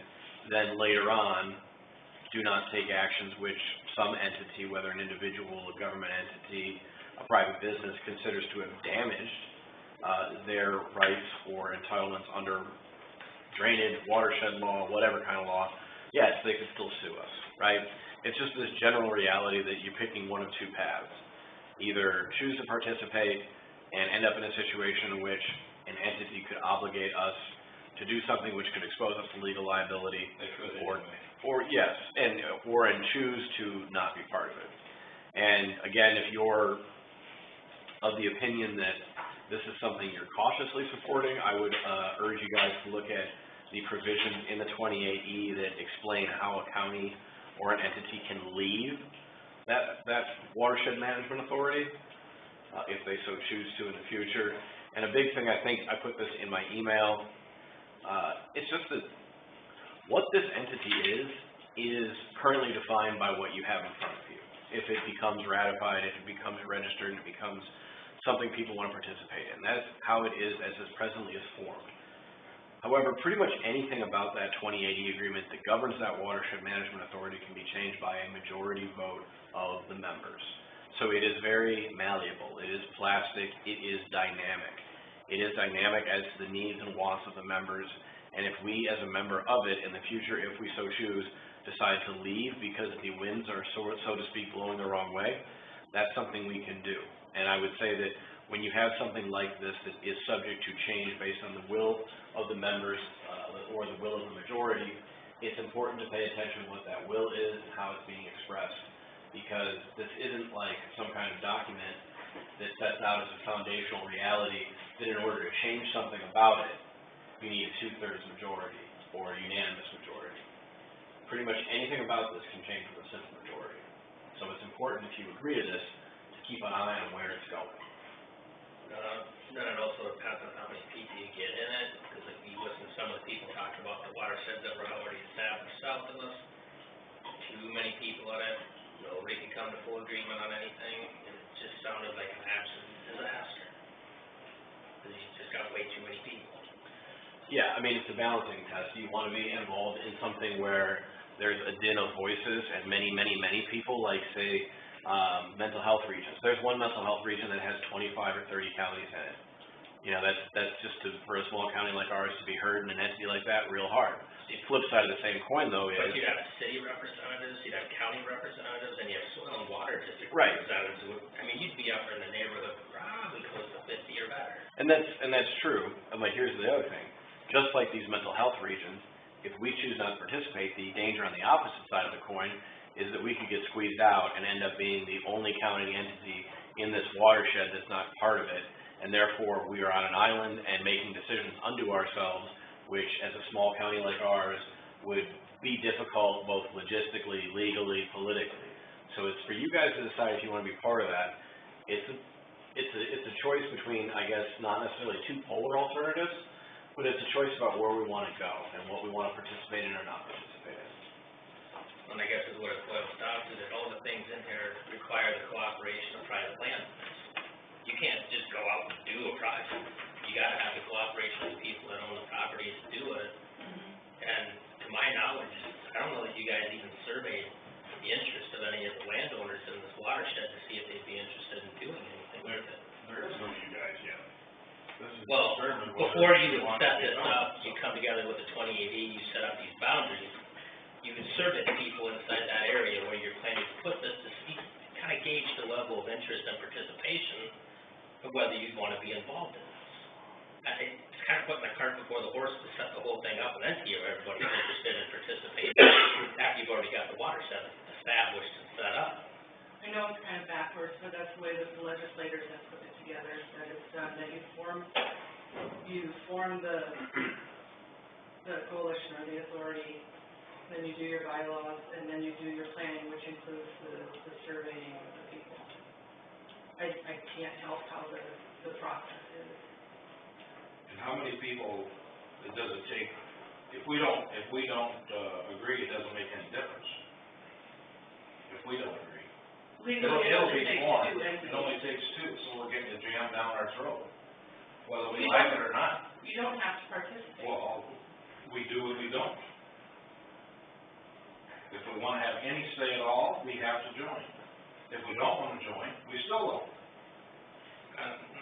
then later on do not take actions which some entity, whether an individual, a government entity, a private business, considers to have damaged their rights or entitlements under drainage, watershed law, whatever kind of law, yes, they could still sue us, right? It's just this general reality that you're picking one of two paths. Either choose to participate and end up in a situation in which an entity could obligate us to do something which could expose us to legal liability, or yes, and choose to not be part of it. And again, if you're of the opinion that this is something you're cautiously supporting, I would urge you guys to look at the provisions in the 28E that explain how a county or an entity can leave that watershed management authority, if they so choose to in the future. And a big thing, I think, I put this in my email, it's just that what this entity is currently defined by what you have in front of you. If it becomes ratified, if it becomes registered, and it becomes something people want to participate in. That's how it is as it presently is formed. However, pretty much anything about that 2080 agreement that governs that watershed management authority can be changed by a majority vote of the members. So it is very malleable, it is plastic, it is dynamic. It is dynamic as to the needs and wants of the members, and if we as a member of it in the future, if we so choose, decide to leave because the winds are so to speak blowing the wrong way, that's something we can do. And I would say that when you have something like this that is subject to change based on the will of the members or the will of the majority, it's important to pay attention to what that will is and how it's being expressed. Because this isn't like some kind of document that sets out as a foundational reality that in order to change something about it, you need a 2/3 majority or a unanimous majority. Pretty much anything about this can change with a simple majority. So it's important if you agree to this to keep an eye on where it's going. Then it also depends on how many people you get in it, because if you listen to some of the people talking about the watersheds that were already established south of us, too many people in it, nobody could come to full agreement on anything, and it just sounded like an absolute disaster. Because you just got way too many people. Yeah, I mean, it's a balancing test. You want to be involved in something where there's a din of voices and many, many, many people, like, say, mental health regions. There's one mental health region that has 25 or 30 counties in it. You know, that's just for a small county like ours to be heard in an entity like that, real hard. The flip side of the same coin, though, is... But you'd have city representatives, you'd have county representatives, and you have soil and water district Right. representatives who would, I mean, you'd be up in the neighborhood of probably close to 50 or better. And that's true. And like, here's the other thing. Just like these mental health regions, if we choose not to participate, the danger on the opposite side of the coin is that we could get squeezed out and end up being the only county entity in this watershed that's not part of it, and therefore we are on an island and making decisions unto ourselves, which as a small county like ours would be difficult both logistically, legally, politically. So it's for you guys to decide if you want to be part of that. It's a choice between, I guess, not necessarily two polar alternatives, but it's a choice about where we want to go and what we want to participate in or not participate in. And I guess is what it boils down to, that all the things in here require the cooperation of private landowners. You can't just go out and do a project. You gotta have the cooperation of the people that own the properties to do it. And to my knowledge, I don't know that you guys even surveyed the interest of any of the landowners in this watershed to see if they'd be interested in doing anything with it. There is no you guys yet. This is Well, determined whether before they you want set to this do it. up, you come together with the 2080, you set up these boundaries. You can survey the people inside that area where you're planning to put this to see, kind of gauge the level of interest and participation of whether you'd want to be involved in this. It's kind of putting the cart before the horse to set the whole thing up and then see if everybody's interested in participating after you've already got the watershed established and set up. I know it's kind of backwards, but that's the way that the legislators have put it together, that it's done, that you form the coalition or the authority, then you do your bylaws, and then you do your planning, which includes the surveying of the people. I can't help how the process is. And how many people does it take, if we don't agree, it doesn't make any difference. If we don't agree. Legally, it It'll only be takes one. two It entities. only takes two, so we're getting it jammed down our throat, whether we like it or not. You don't have to participate. Well, we do and we don't. If we wanna have any say at all, we have to join. If we don't wanna join, we still don't.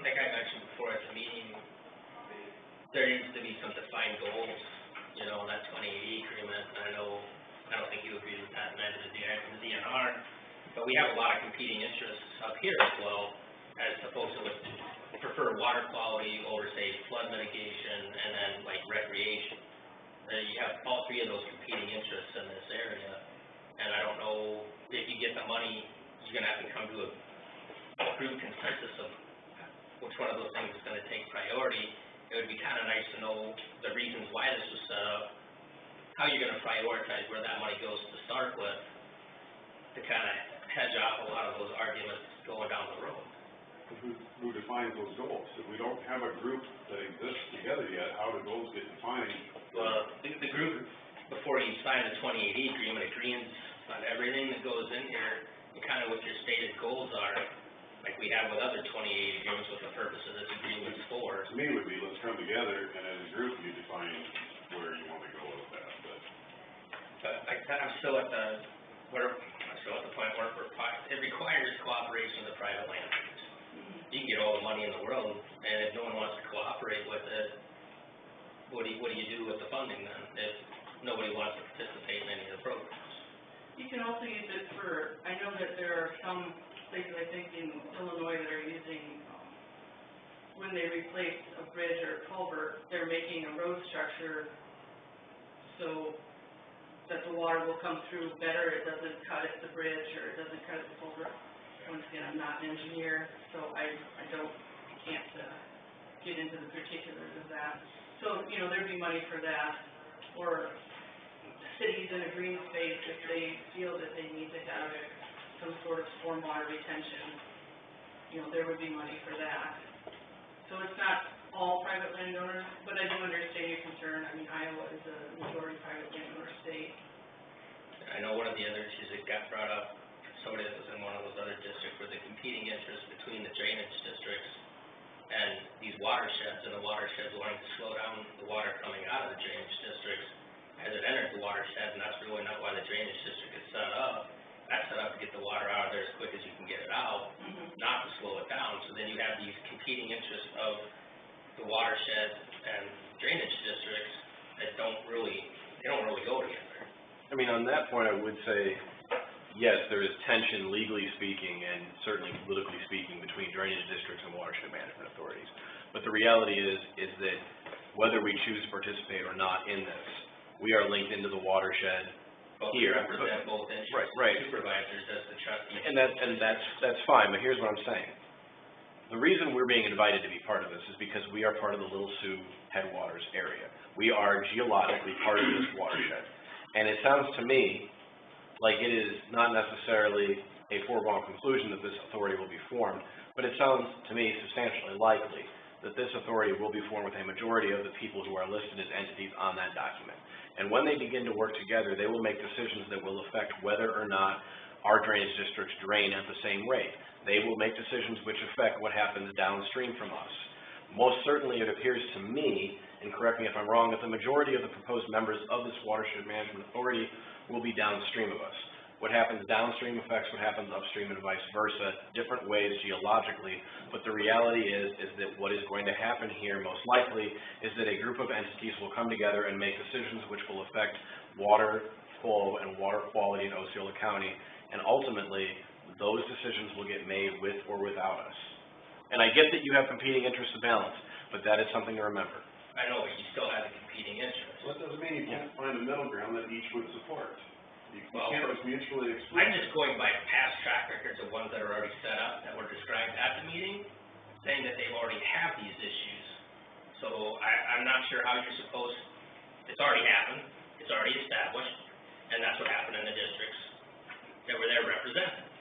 Like I mentioned before at the meeting, there needs to be some defined goals, you know, in that 2080 agreement. I don't think you agree with that, neither does the DNR, but we have a lot of competing interests up here as well, as the folks that would prefer water quality over, say, flood mitigation, and then like recreation. You have all three of those competing interests in this area, and I don't know if you get the money, you're gonna have to come to a group consensus of which one of those things is gonna take priority. It would be kinda nice to know the reasons why this was set up, how you're gonna prioritize where that money goes to start with, to kinda hedge off a lot of those arguments going down the road. Who defines those goals? If we don't have a group that exists together yet, how do goals get defined? Well, the group, before you sign the 2080 agreement, agrees on everything that goes in here, and kinda what your stated goals are, like we have with other 2080 agreements, what the purpose of this agreement's for. To me, it would be, let's come together, and as a group, you define where you wanna go with that, But I'm still at the point where it requires cooperation of the private landowners. You can get all the money in the world, and if no one wants to cooperate with it, what do you do with the funding then, if nobody wants to participate in any of the programs? You can also use it for, I know that there are some places, I think in Illinois, that are using, when they replace a bridge or a culvert, they're making a road structure so that the water will come through better, it doesn't cut at the bridge, or it doesn't cut at the culvert. Once again, I'm not an engineer, so I can't get into the particulars of that. So, you know, there'd be money for that, or cities in a green space, if they feel that they need to have some sort of stormwater retention, you know, there would be money for that. So it's not all private landowners, but I do understand your concern. I mean, Iowa is a majority private landowner state. I know one of the other issues that got brought up, somebody that was in one of those other districts, were the competing interests between the drainage districts and these watersheds, and the watersheds wanting to slow down the water coming out of the drainage districts as it enters the watershed, and that's really not why the drainage district is set up. That's set up to get the water out of there as quick as you can get it out, not to slow it down. So then you have these competing interests of the watershed and drainage districts that don't really go together. I mean, on that point, I would say, yes, there is tension legally speaking and certainly politically speaking between drainage districts and watershed management authorities. But the reality is that whether we choose to participate or not in this, we are linked into the watershed here. Represent both interests, right. Supervisors as the trustees. And that's fine, but here's what I'm saying. The reason we're being invited to be part of this is because we are part of the Little Sioux Headwaters area. We are geologically part of this watershed. And it sounds to me like it is not necessarily a foregone conclusion that this authority will be formed, but it sounds to me substantially likely that this authority will be formed with a majority of the people who are listed as entities on that document. And when they begin to work together, they will make decisions that will affect whether or not our drainage districts drain at the same rate. They will make decisions which affect what happens downstream from us. Most certainly, it appears to me, and correct me if I'm wrong, that the majority of the proposed members of this watershed management authority will be downstream of us. What happens downstream affects what happens upstream and vice versa, different ways geologically, but the reality is that what is going to happen here most likely is that a group of entities will come together and make decisions which will affect water flow and water quality in Osceola County, and ultimately, those decisions will get made with or without us. And I get that you have competing interests to balance, but that is something to remember. I know, but you still have the competing interests. Well, that doesn't mean you can't find a middle ground that each would support. You Well, can't just mutually exclude. I'm just going by past track records of ones that are already set up, that were described at the meeting, saying that they've already have these issues. So I'm not sure how you're supposed, it's already happened, it's already established, and that's what happened in the districts that were there represented.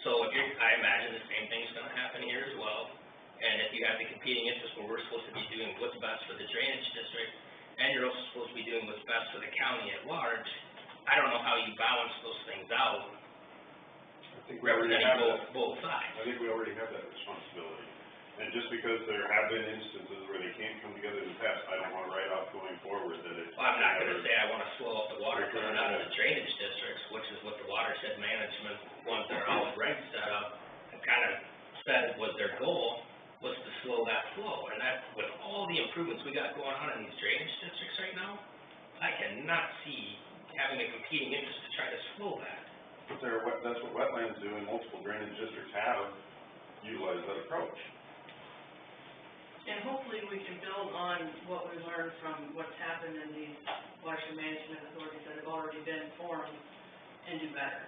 So I imagine the same thing's gonna happen here as well. And if you have the competing interests where we're supposed to be doing what's best for the drainage district, and you're also supposed to be doing what's best for the county at large, I don't know how you balance those things out, I think we already representing have that. both sides. I think we already have that responsibility. And just because there have been instances where they can't come together in the past, I don't wanna write off going forward that it's. Well, I'm not gonna say I wanna slow up the water coming out of the drainage districts, which is on in these drainage districts right now, I cannot see having a competing interest to try to slow that. But that's what wetlands do, and multiple drainage districts have utilized that approach. And hopefully we can build on what we learned from what's happened in these watershed management authorities that have already been formed and do better.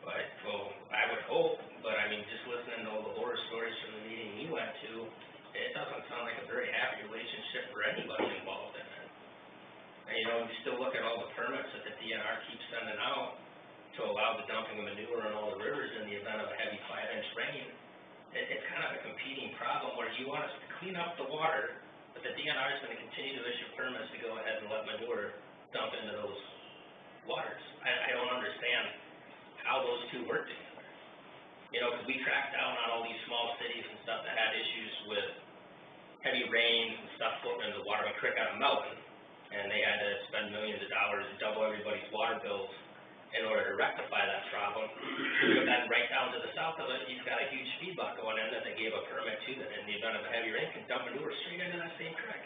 But, well, I would hope, but I mean, just listening to all the horror stories from the meeting we went to, it doesn't sound like a very happy relationship for anybody involved in it. And, you know, you still look at all the permits that the DNR keeps sending out to allow the dumping of manure in all the rivers in the event of a heavy 5-inch rain. It's kind of a competing problem where you want us to clean up the water, but the DNR is gonna continue to issue permits to go ahead and let manure dump into those waters. I don't understand how those two work together. You know, 'cause we tracked down on all these small cities and stuff that had issues with heavy rains and stuff floating into the water. A creek out of Melbourne, and they had to spend millions of dollars to double everybody's water bills in order to rectify that problem. But then right down to the south of it, you've got a huge feedlot going in that they gave a permit to that in the event of a heavy rain can dump manure straight into that same creek.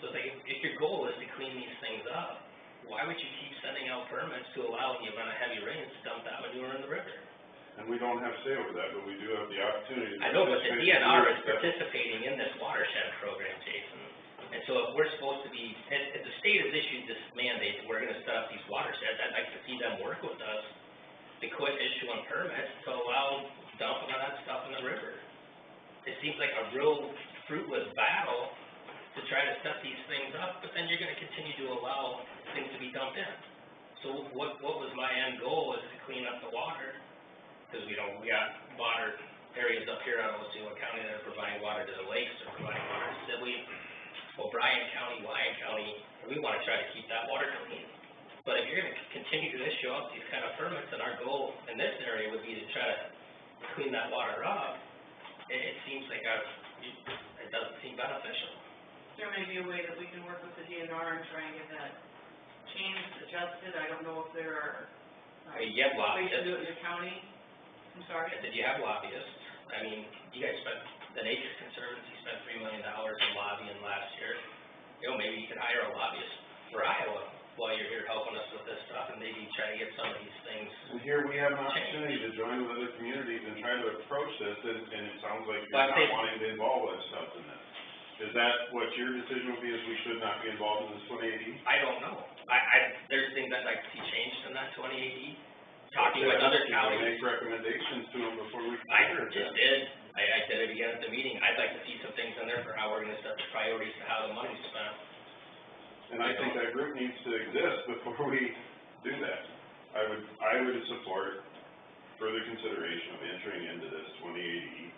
So if your goal is to clean these things up, why would you keep sending out permits to allow in the event of heavy rains to dump that manure in the river? And we don't have say over that, but we do have the opportunity to. I know, but the participate in DNR is that. participating in this watershed program, Jason. And so if we're supposed to be, if the state has issued this mandate, that we're gonna set up these watersheds, I'd like to see them work with us to quit issuing permits to allow dumping of that stuff in the river. It seems like a real fruitless battle to try to set these things up, but then you're gonna continue to allow things to be dumped in. So what was my end goal is to clean up the water, because we got water areas up here out of Osceola County that are providing water to the lakes, they're providing water to Sibley, O'Brien County, Lyon County, and we wanna try to keep that water clean. But if you're gonna continue to issue out these kind of permits, and our goal in this area would be to try to clean that water up, it seems like it doesn't seem beneficial. There may be a way that we can work with the DNR and try and get that changed, adjusted. I don't know if there are, I mean, you have ways to lobbyists. do it in your county. I'm sorry? I said, you have lobbyists. I mean, you guys the Nature Conservancy spent $3 million in lobbying last year. You know, maybe you could hire a lobbyist for Iowa while you're here helping us with this stuff, and maybe try to get some of these things. And here we have an opportunity to join with other communities and try to approach this, and it sounds like you're But not wanting to involve ourselves in this. Is that what your decision would be, is we should not be involved in this 2080? I don't know. There's things I'd like to see changed in that 2080. Talking with other Can we counties. make recommendations to them before we I consider it? just did. I did it again at the meeting. I'd like to see some things in there for how we're gonna set the priorities to how the money's spent. And I think that group needs to exist before we do that. I would support further consideration of entering into this 2080.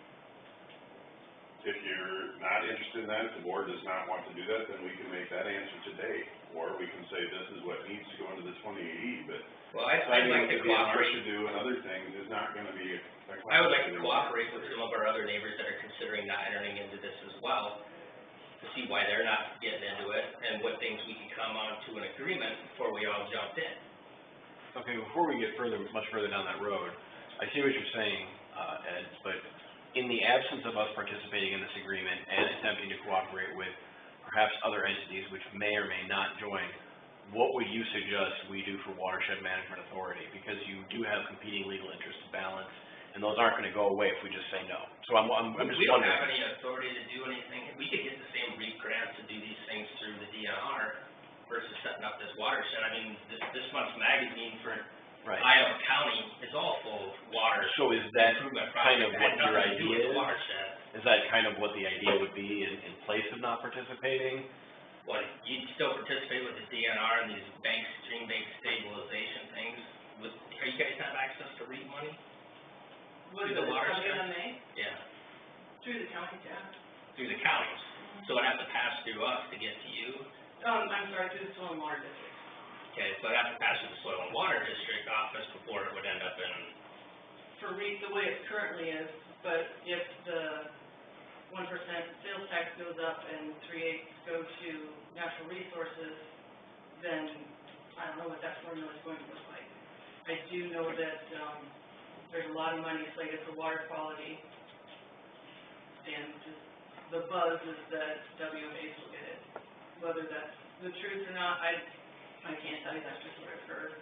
If you're not interested in that, if the board does not want to do that, then we can make that answer today. Or we can say this is what needs to go into the 2080, but Well, I'd deciding like what to the DNR cooperate. should do and other things is not gonna be a. I would like to cooperate with some of our other neighbors that are considering not entering into this as well, to see why they're not getting into it, and what things we can come on to an agreement before we all jump in. Okay, before we get much further down that road, I see what you're saying, Ed, but in the absence of us participating in this agreement and attempting to cooperate with perhaps other entities which may or may not join, what would you suggest we do for Watershed Management Authority? Because you do have competing legal interests to balance, and those aren't gonna go away if we just say no. So I'm just We don't wondering. have any authority to do anything. We could get the same REAP grants to do these things through the DNR versus setting up this watershed. I mean, this month's magazine for Right. Iowa County is all full of water So is that improvement kind projects. of It had what your nothing to do with idea the is? watershed. Is that kind of what the idea would be in place of not participating? Well, you'd still participate with the DNR and these stream-based stabilization things. Are you guys have access to REAP money? What is Through it, the watershed? WMA? Yeah, Through the county, yeah. through the counties. So it'd have to pass through us to get to you. I'm sorry, through the soil and water district. Okay, so it'd have to pass through the Soil and Water District office before it would end up in, For REAP, the way it currently is, but if the 1% sales tax goes up and 3/8 go to natural resources, then I don't know what that formula is going to look like. I do know that, there's a lot of money slated for water quality, and just the buzz is that WMAs will get it. whether that's the truth or not, I can't tell you, that's just what I've heard.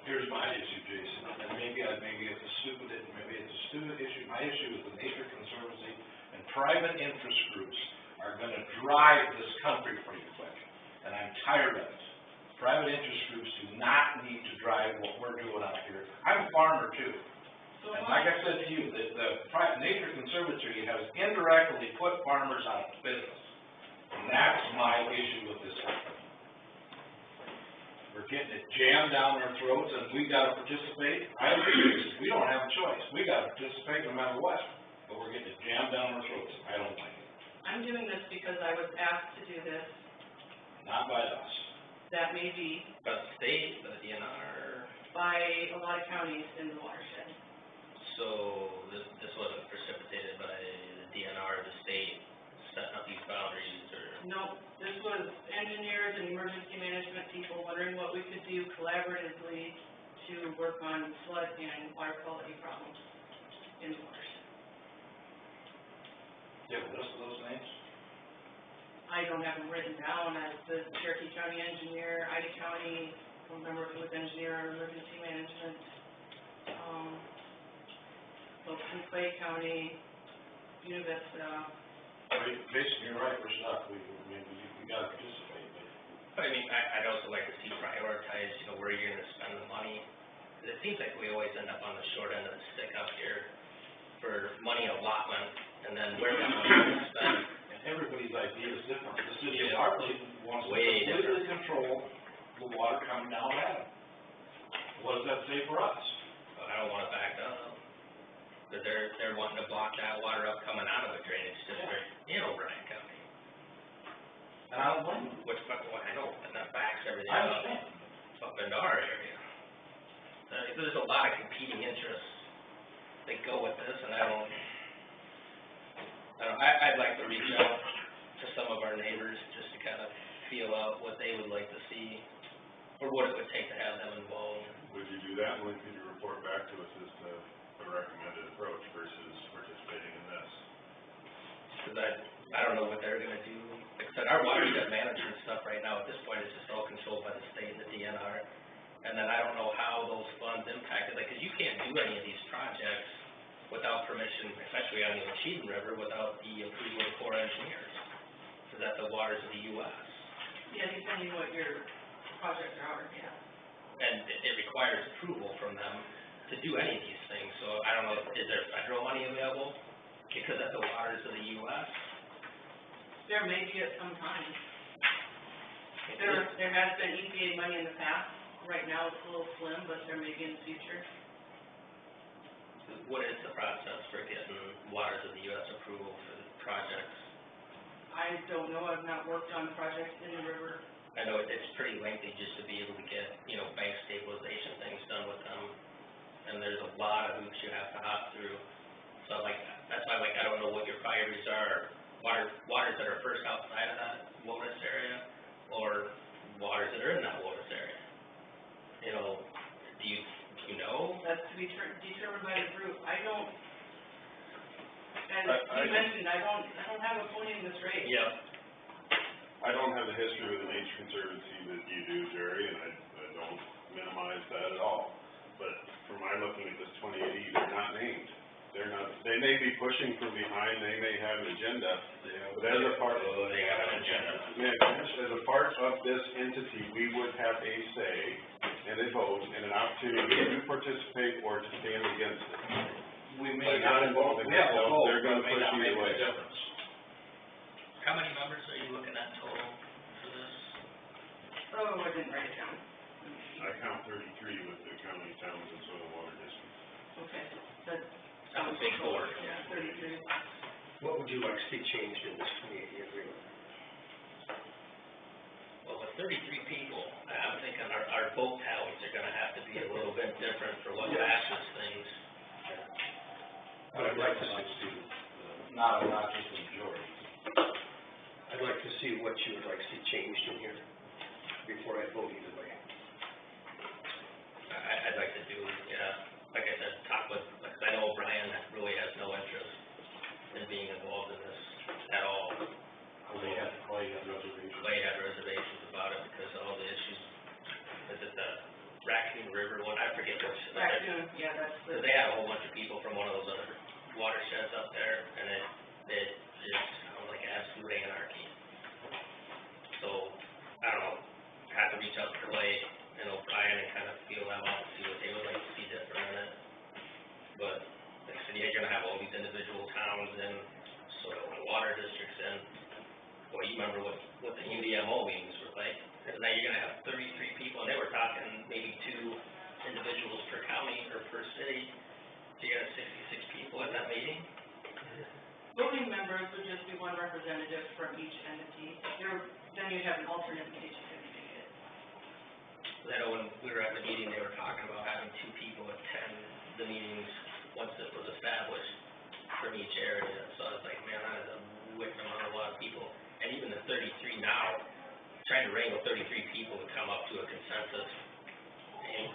Here's my issue, Jason, and maybe it's a stupid issue. My issue is the Nature Conservancy and private interest groups are gonna drive this country pretty quick, and I'm tired of it. Private interest groups do not need to drive what we're doing out here. I'm a farmer too, and like I said to you, the Nature Conservancy has indirectly put farmers out of business, and that's my issue with this company. We're getting it jammed down our throats, and we gotta participate. I agree, we don't have a choice, we gotta participate no matter what, but we're getting it jammed down our throats, I don't like it. I'm doing this because I was asked to do this. Not by us. That may be By the state, by the DNR, by a lot of counties in the watershed. so this wasn't precipitated by the DNR, the state setting up these boundaries, or? No, this was engineers and emergency management people wondering what we could do collaboratively to work on flood and water quality problems in the watershed. Do you have a list of those names? I don't have them written down as the Cherokee County engineer, Ida County, I don't remember if it was engineer or emergency management, Wilson Clay County, Univista. Jason, you're right, we're stuck, we gotta participate, but. I mean, I'd also like to see prioritize, where you're gonna spend the money. 'Cause it seems like we always end up on the short end of the stick up here for money allotment, and then where that money is spent. And everybody's idea is different. The city of Hartley wants to Way completely control the water coming down Adam. What does that say for us? But I don't wanna back up. But they're wanting to block that water up coming out of the drainage district in O'Brien County. And I don't blame them. Which, I know, and that backs everything I up, understand. up into our area. There's a lot of competing interests that go with this, and I'd like to reach out to some of our neighbors, just to kind of feel out what they would like to see, or what it would take to have them involved. Would you do that, and when could you report back to us as to the recommended approach versus participating in this? Because I don't know what they're gonna do. Like I said, our watershed management stuff right now, at this point, is just all controlled by the state and the DNR. And then I don't know how those funds impact it, like, 'cause you can't do any of these projects without permission, especially on the Ocheyedan River, without the approval of the Corps of Engineers. Because that's the waters of the US. Yeah, depending what your projects are, yeah. And it requires approval from them to do any of these things, so I don't know, is there federal money available? Because that's the waters of the US? There may be at some time. There has been EPA money in the past. Right now, it's a little slim, but there may be in the future. What is the process for getting waters of the US approval for the projects? I don't know, I've not worked on projects in the river. I know it's pretty lengthy just to be able to get, bank stabilization things done with them. And there's a lot of hoops you have to hop through. So that's why I don't know what your priorities are. Waters that are first outside of that WOTUS area, or waters that are in that WOTUS area. Do you know? That's to be determined by the group. I don't, as you mentioned, I don't have a point in this race. Yeah. I don't have the history with the Nature Conservancy that you do, Jerry, and I don't minimize that at all. But from my looking at this 28E, they're not named. They may be pushing from behind, they may have an agenda, but as a part. They have an agenda. As a part of this entity, we would have a say and a vote and an opportunity to participate or to stand against it. We may By not involving we have a ourselves, vote, they're gonna but it may push not you make away. a difference. How many members are you looking at total for this? Oh, I didn't write it down. I count 33 with the county, towns, and soil and water districts. Okay, that's. That's a big board. Yeah, 33. What would you like to see changed in this 28-year agreement? Well, with 33 people, I'm thinking our vote tallies are gonna have to be a little bit different for what passes things. But I'd like to see, Not just the majority. I'd like to see what you would like to see changed in here before I vote either way. I'd like to do, like I said, talk with, like, I know Brian really has no interest in being involved in this at all. Well, they have yeah, that's Because the, they had a whole bunch of people from one of those other watersheds up there, and it just sounds like absolute anarchy. So, I don't know, have to reach out to Clay and O'Brien and kind of feel them out, see what they would like to see different in it. But, like I said, you're gonna have all these individual towns and soil and water districts in. Well, you remember what the UDMO meetings were like, and now you're gonna have 33 people, and they were talking maybe 2 individuals per county or per city. So you got 66 people at that meeting? voting members would just be one representative from each entity. Then you'd have an alternate in case you couldn't make it. I know when we were at the meeting, they were talking about having 2 people attend the meetings once it was established from each area. So I was like, man, that is a wicked amount, a lot of people. And even the 33 now, trying to wrangle 33 people to come up to a consensus. And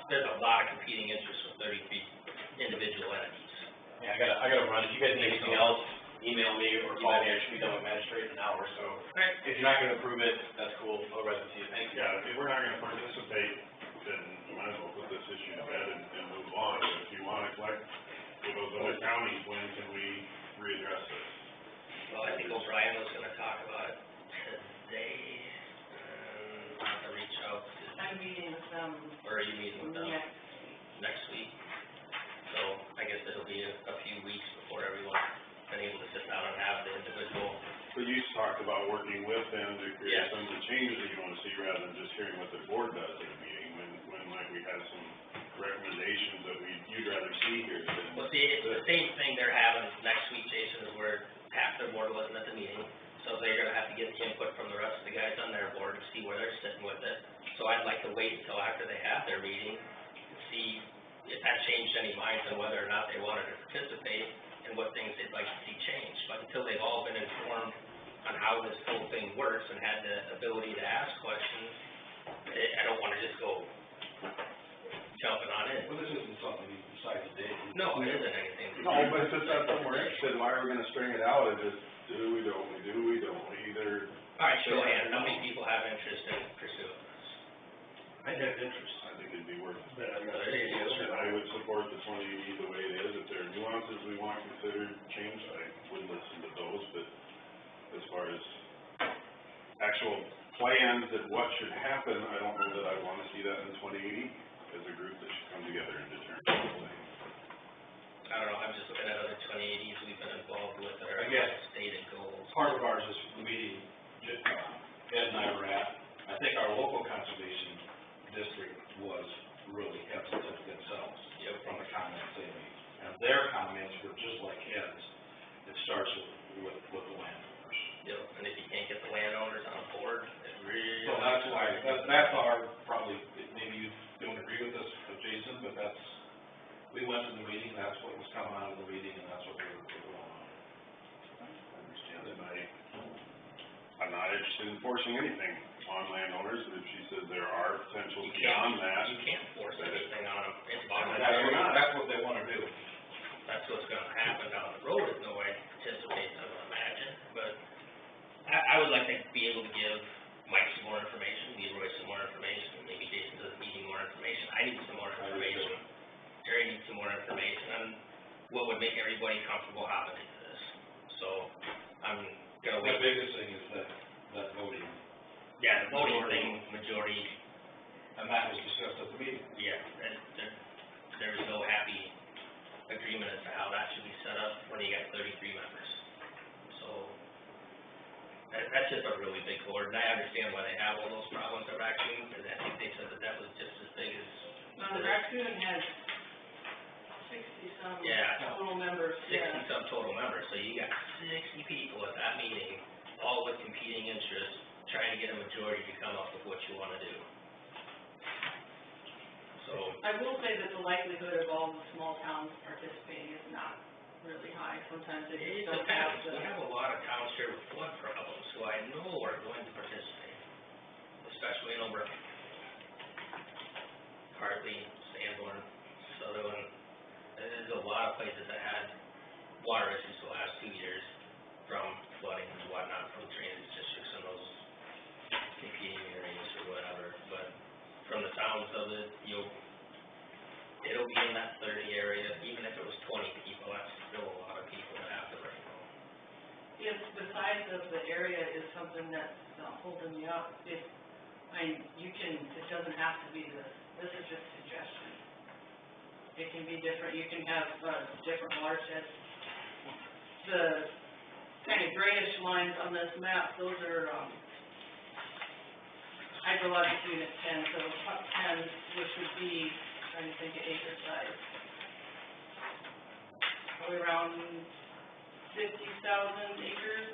there's a lot of competing interests with 33 individual entities. Yeah, I gotta run. If you guys need anything else, email me or call me. I should be done with magistrate in an hour, so. Right. If you're not gonna approve it, that's cool. Otherwise, I'll see you. Thank you. Yeah, if we're not gonna participate, then you might as well put this issue to bed and move on. If you wanna collect with those other counties, when can we readdress this? Well, I think O'Brien was gonna talk about it today, and I'll have to reach out to, I'm meeting with them or are you meeting with them next week. next week? So I guess it'll be a few weeks before everyone's been able to sit down and have the individual. But you talked about working with them to create Yes. some of the changes that you wanna see rather than just hearing what the board does at a meeting, when like we had some recommendations that you'd rather see here than. Well, see, it's the same thing they're having next week, Jason, is where half their board wasn't at the meeting. So they're gonna have to get the input from the rest of the guys on their board to see where they're sitting with it. So I'd like to wait until after they have their meeting to see if that changed any minds on whether or not they wanted to participate and what things they'd like to see changed. But until they've all been informed on how this whole thing works and had the ability to ask questions, I don't wanna just go jumping on in. Well, this isn't something you decide today. No, it isn't anything. No, but if it's not something we're interested in, why are we gonna string it out and just do we, don't we, either? All right, show of hands, how many people have interest in pursuing this? I'd have interest. I think it'd be worth it. But I'm not There you go. saying I would support the 2080 the way it is. If there are nuances we want considered changed, I would listen to those, but as far as actual plans and what should happen, I don't know that I wanna see that in 2080 as a group that should come together and determine those things. I don't know, I'm just looking at other 2080s we've been involved with that are I guess. stated goals. Part of ours is the meeting, Ed and I were at, I think our local conservation district was really hesitant themselves from the comments they made. And their comments were just like Ed's. It starts with the landowners. Yep, and if you can't get the landowners on board, it really. So that's why, that's our, probably, maybe you don't agree with this, Jason, but that's, we went to the meeting, that's what was coming out of the meeting, and that's what we were going on. I understand that I'm not interested in forcing anything on landowners, but if she says there are potentials You beyond can't, that. you can't force anything on them. It's That's what they wanna do. That's what's gonna happen down the road if nobody participates, I would imagine, but I would like to be able to give Mike some more information, Leroy some more information, maybe Jason doesn't need any more information, I need some more information. Jerry needs some more information on what would make everybody comfortable hopping into this. So, I'm gonna The wait. biggest thing is that voting, Yeah, the voting thing, majority, and that was discussed at the meeting. yeah, and there's no happy agreement as to how that should be set up when you got 33 members. So, that's just a really big board, and I understand why they have all those problems at Raccoon, because I think they said that was just as big as. The Raccoon has 60-some Yeah. total members, yeah. 60-some total members, so you got 60 people at that meeting, all with competing interests, trying to get a majority to come up with what you wanna do. So, I will say that the likelihood of all the small towns participating is not really high. Sometimes they it just don't have depends, we the. have a lot of towns here with flood problems, who I know are going to participate, especially in O'Brien. Hartley, Sanborn, Sutherland, there's a lot of places that had water issues the last 2 years from flooding and whatnot, from drainage districts and those competing areas or whatever, but from the sounds of it, it'll be in that of the area is something that's holding me up. It doesn't have to be this. This is just suggestion. It can be different, you can have, different watersheds. The kind of grayish lines on this map, those are, hydrologic unit 10, so up 10, which would be, trying to think of acre size. Probably around 50,000 acres.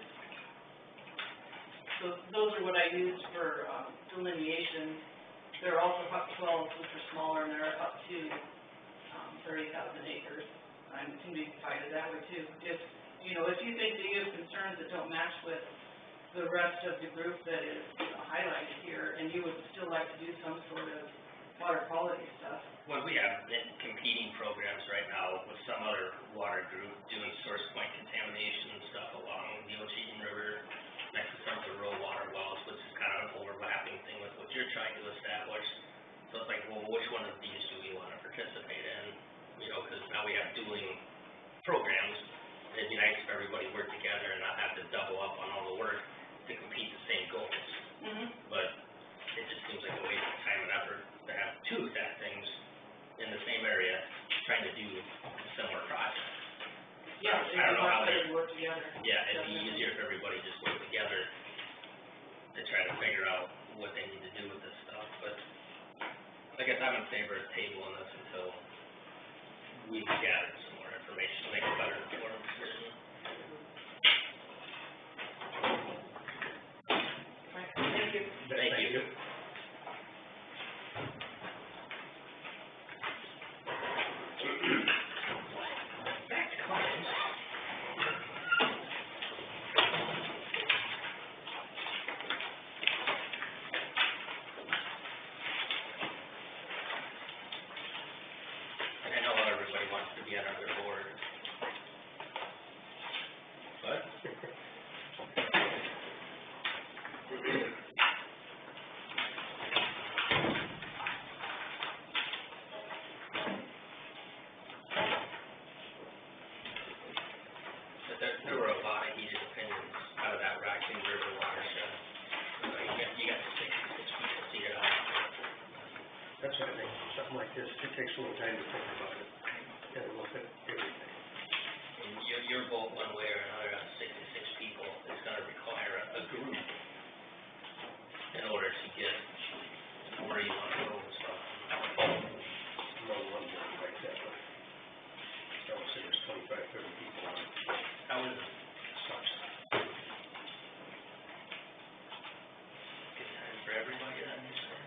So those are what I used for, delineation. There are also up 12s, which are smaller, and they're up to, 30,000 acres. And it can be divided that way too. If you think that you have concerns that don't match with the rest of the group that is highlighted here, and you would still like to do some sort of water quality stuff. Well, we have competing programs right now with some other water group doing source point contamination and stuff along the Ocheyedan River, next to some of the rural water wells, which is kind of an overlapping thing with what you're trying to establish. So it's like, well, which one of these do we want to participate in? Because now we have dueling programs. It'd be nice if everybody worked together and not have to double up on all the work to compete the same goals. Mm-hmm. But it just seems like a waste of time and effort to have two exact things in the same area trying to do a similar project. Yeah, I don't know how they work together. Yeah, it'd be easier if everybody just worked together to try to figure out what they need to do with this stuff, but I guess I'm in favor of tabling this until we gather some more information to make a better informed decision. Thank you. Thank you. Back to claims. I know everybody wants to be on another board. But there were a lot of heated opinions out of that Raccoon River watershed. You got 66 people seated on it. That's what I think, something like this, it takes a little time to think about it, and look at everything. And your vote one way or another on 66 people is gonna require a group in order to get where you wanna go and stuff. No one would like that, but I would say there's 25, 30 people on it. How is it? Sucks. Good time for everybody then, you say?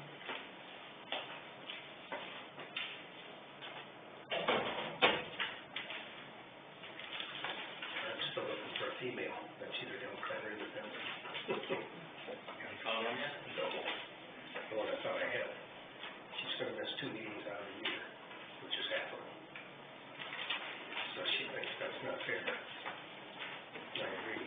I'm still looking for a female, that's either Democrat or Independent. Haven't found one yet? No, the one I thought I had. She's gonna miss 2 meetings out of the year, which is half of them. So she thinks that's not fair. I agree.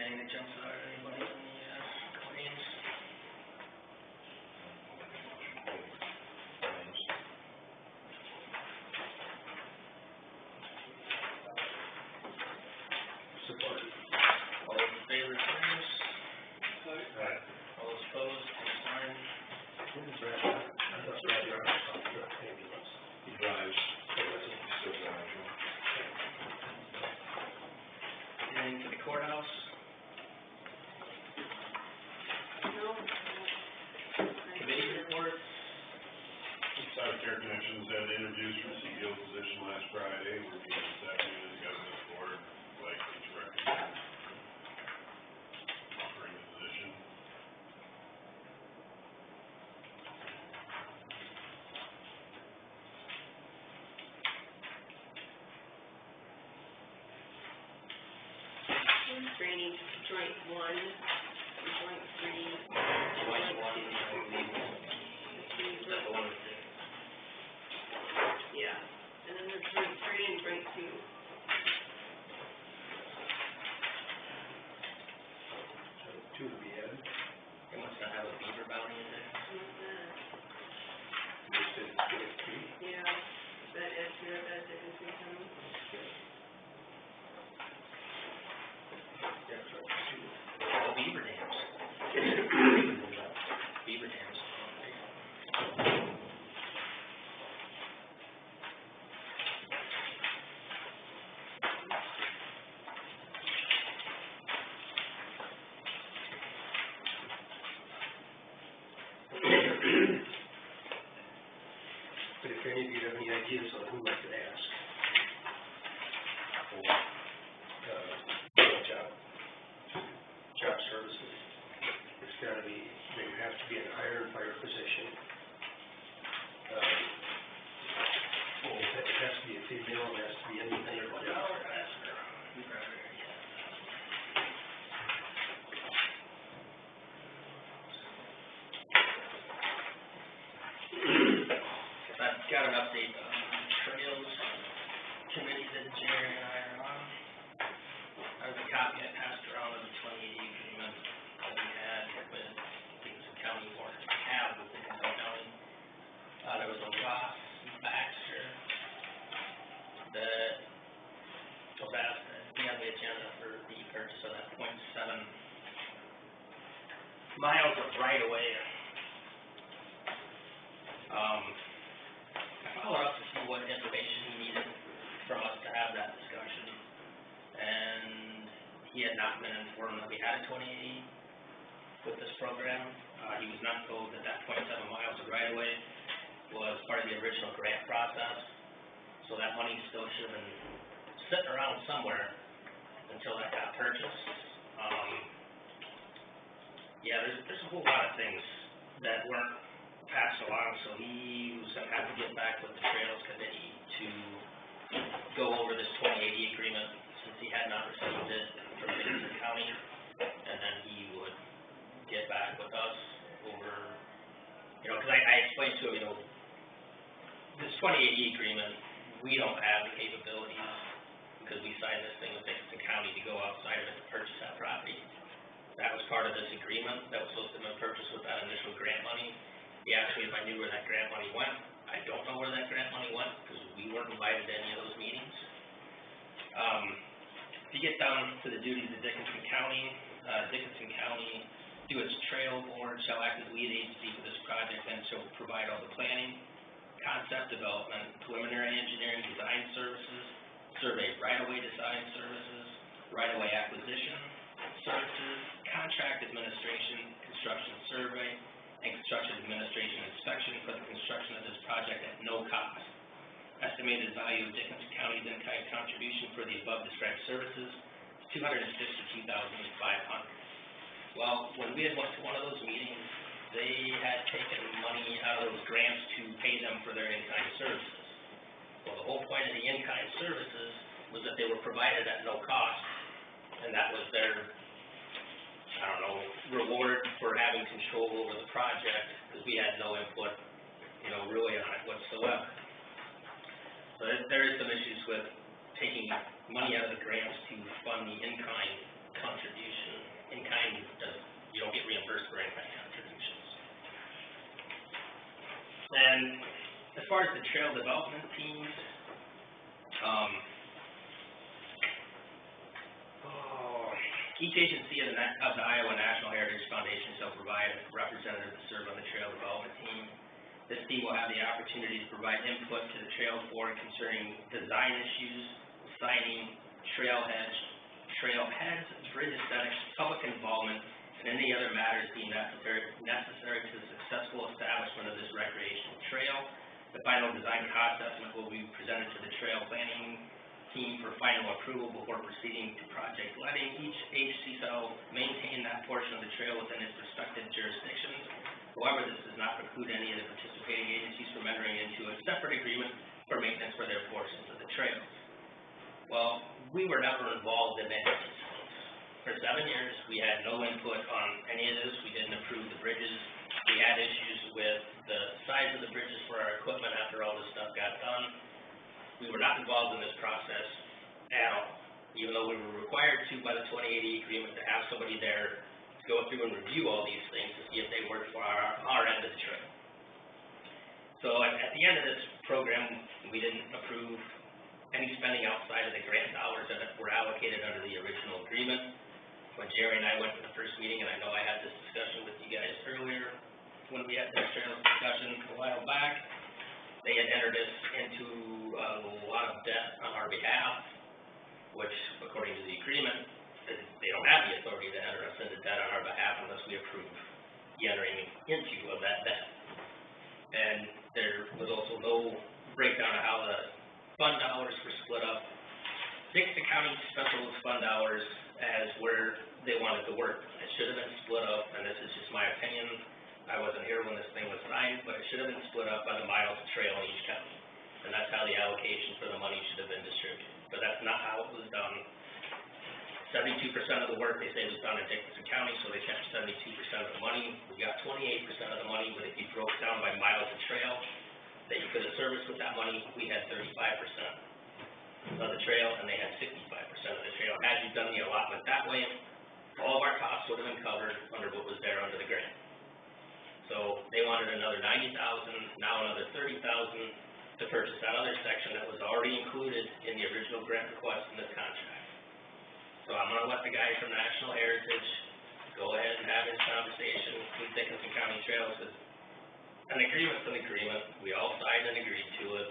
anything that jumps out at anybody on the, claims? Support. All those in favor of claims? Right. All those opposed, same sign. Who is Brad? I thought Brad drives the ambulance. He drives, Oh, that's it. he still drives, Anything for the courthouse? No. Committee reports? South Care Connections had interviews for the CEO position last Friday, we're meeting this afternoon as government board, like each recommend offering the position. Drainage, joint 1, joint 3, Joint one, two. I believe, is that the one with the, Yeah, and then there's joint 3 and joint 2. Two to be added. they must not have a beaver bounty in there? What's that? Just did three. Yeah, is that it here, that Dickinson County? Yeah, so it's two. Oh, beaver dams. Beaver dams. But if any of you have any ideas on who I could ask for, job services, it's gotta be, they have to be an iron fire position. It has to be a female, it has to be independent. I've got an update on trails committee that Jerry and I are on. I have a copy I passed around of the 2080 agreement that we had with Dickinson County, or have with Dickinson County. There was a Ross Baxter that was asked to be on the agenda for the purchase of that .7 miles of right of way. I followed up to see what information he needed from us to have that discussion, and he had not been informed that we had a 2080 with this program. He was not told that that .7 miles of right of way was part of the original grant process, so that money still should have been sitting around somewhere until that got purchased. Yeah, there's a whole lot of things that weren't passed along, so he was gonna have to get back with the Trails Committee to go over this 2080 agreement, since he had not received it from Dickinson County, and then he would get back with us over, cause I explained to him, this 2080 agreement, we don't have the capabilities, because we signed this thing with Dickinson County to go outside of it to purchase that property. That was part of this agreement, that was supposed to have been purchased with that initial grant money. He asked me if I knew where that grant money went. I don't know where that grant money went, because we weren't invited to any of those meetings. If you get down to the duties of Dickinson County, through its trail board, shall act as lead agency for this project and shall provide all the planning, concept development, preliminary engineering design services, survey right-of-way design services, right-of-way acquisition services, contract administration, construction survey, and construction administration inspection for the construction of this project at no cost. Estimated value of Dickinson County's in-kind contribution for the above described services is $262,500. Well, when we had went to one of those meetings, they had taken money out of those grants to pay them for their in-kind services. Well, the whole point of the in-kind services was that they were provided at no cost, and that was their, reward for having control over the project, because we had no input, really on it whatsoever. So there is some issues with taking money out of the grants to fund the in-kind contribution in kind, you don't get reimbursed for in-kind contributions. And as far as the trail development teams, each agency of the Iowa National Heritage Foundation shall provide a representative to serve on the trail development team. This team will have the opportunity to provide input to the trail board concerning design issues, sighting, trailheads, bridge aesthetics, public involvement, and any other matters deemed necessary to the successful establishment of this recreational trail. The final design cost estimate will be presented to the trail planning team for final approval before proceeding to project letting. Each agency shall maintain that portion of the trail within its respective jurisdictions. However, this does not preclude any of the participating agencies from entering into a separate agreement for maintenance for their portions of the trails. Well, we were never involved in any of these things. For 7 years, we had no input on any of this. We didn't approve the bridges. We had issues with the size of the bridges for our equipment after all this stuff got done. We were not involved in this process at all, even though we were required to by the 2080 agreement to have somebody there to go through and review all these things to see if they worked for our end of the trail. So at the end of this program, we didn't approve any spending outside of the grant dollars that were allocated under the original agreement. When Jerry and I went to the first meeting, and I know I had this discussion with you guys earlier, when we had this trail discussion a while back, they had entered us into a lot of debt on our behalf, which, according to the agreement, they don't have the authority to enter us into debt on our behalf unless we approve the entering into of that debt. And there was also no breakdown of how the fund dollars were split up. Dixon County special fund dollars as where they wanted to work. It should have been split up, and this is just my opinion. I wasn't here when this thing was signed, but it should have been split up by the miles of trail in each county. And that's how the allocation for the money should have been distributed. But that's not how it was done. 72% of the work, they say, was done in Dickinson County, so they kept 72% of the money. We got 28% of the money, but if you broke down by miles of trail that you could have serviced with that money, we had 35% of the trail, and they had 65% of the trail. Had you done the allotment that way, all of our costs would have been covered under what was there under the grant. So they wanted another $90,000, now another $30,000 to purchase that other section that was already included in the original grant request in this contract. So I'm gonna let the guy from National Heritage go ahead and have his conversation with Dickinson County Trails, because an agreement's an agreement. We all signed and agreed to it.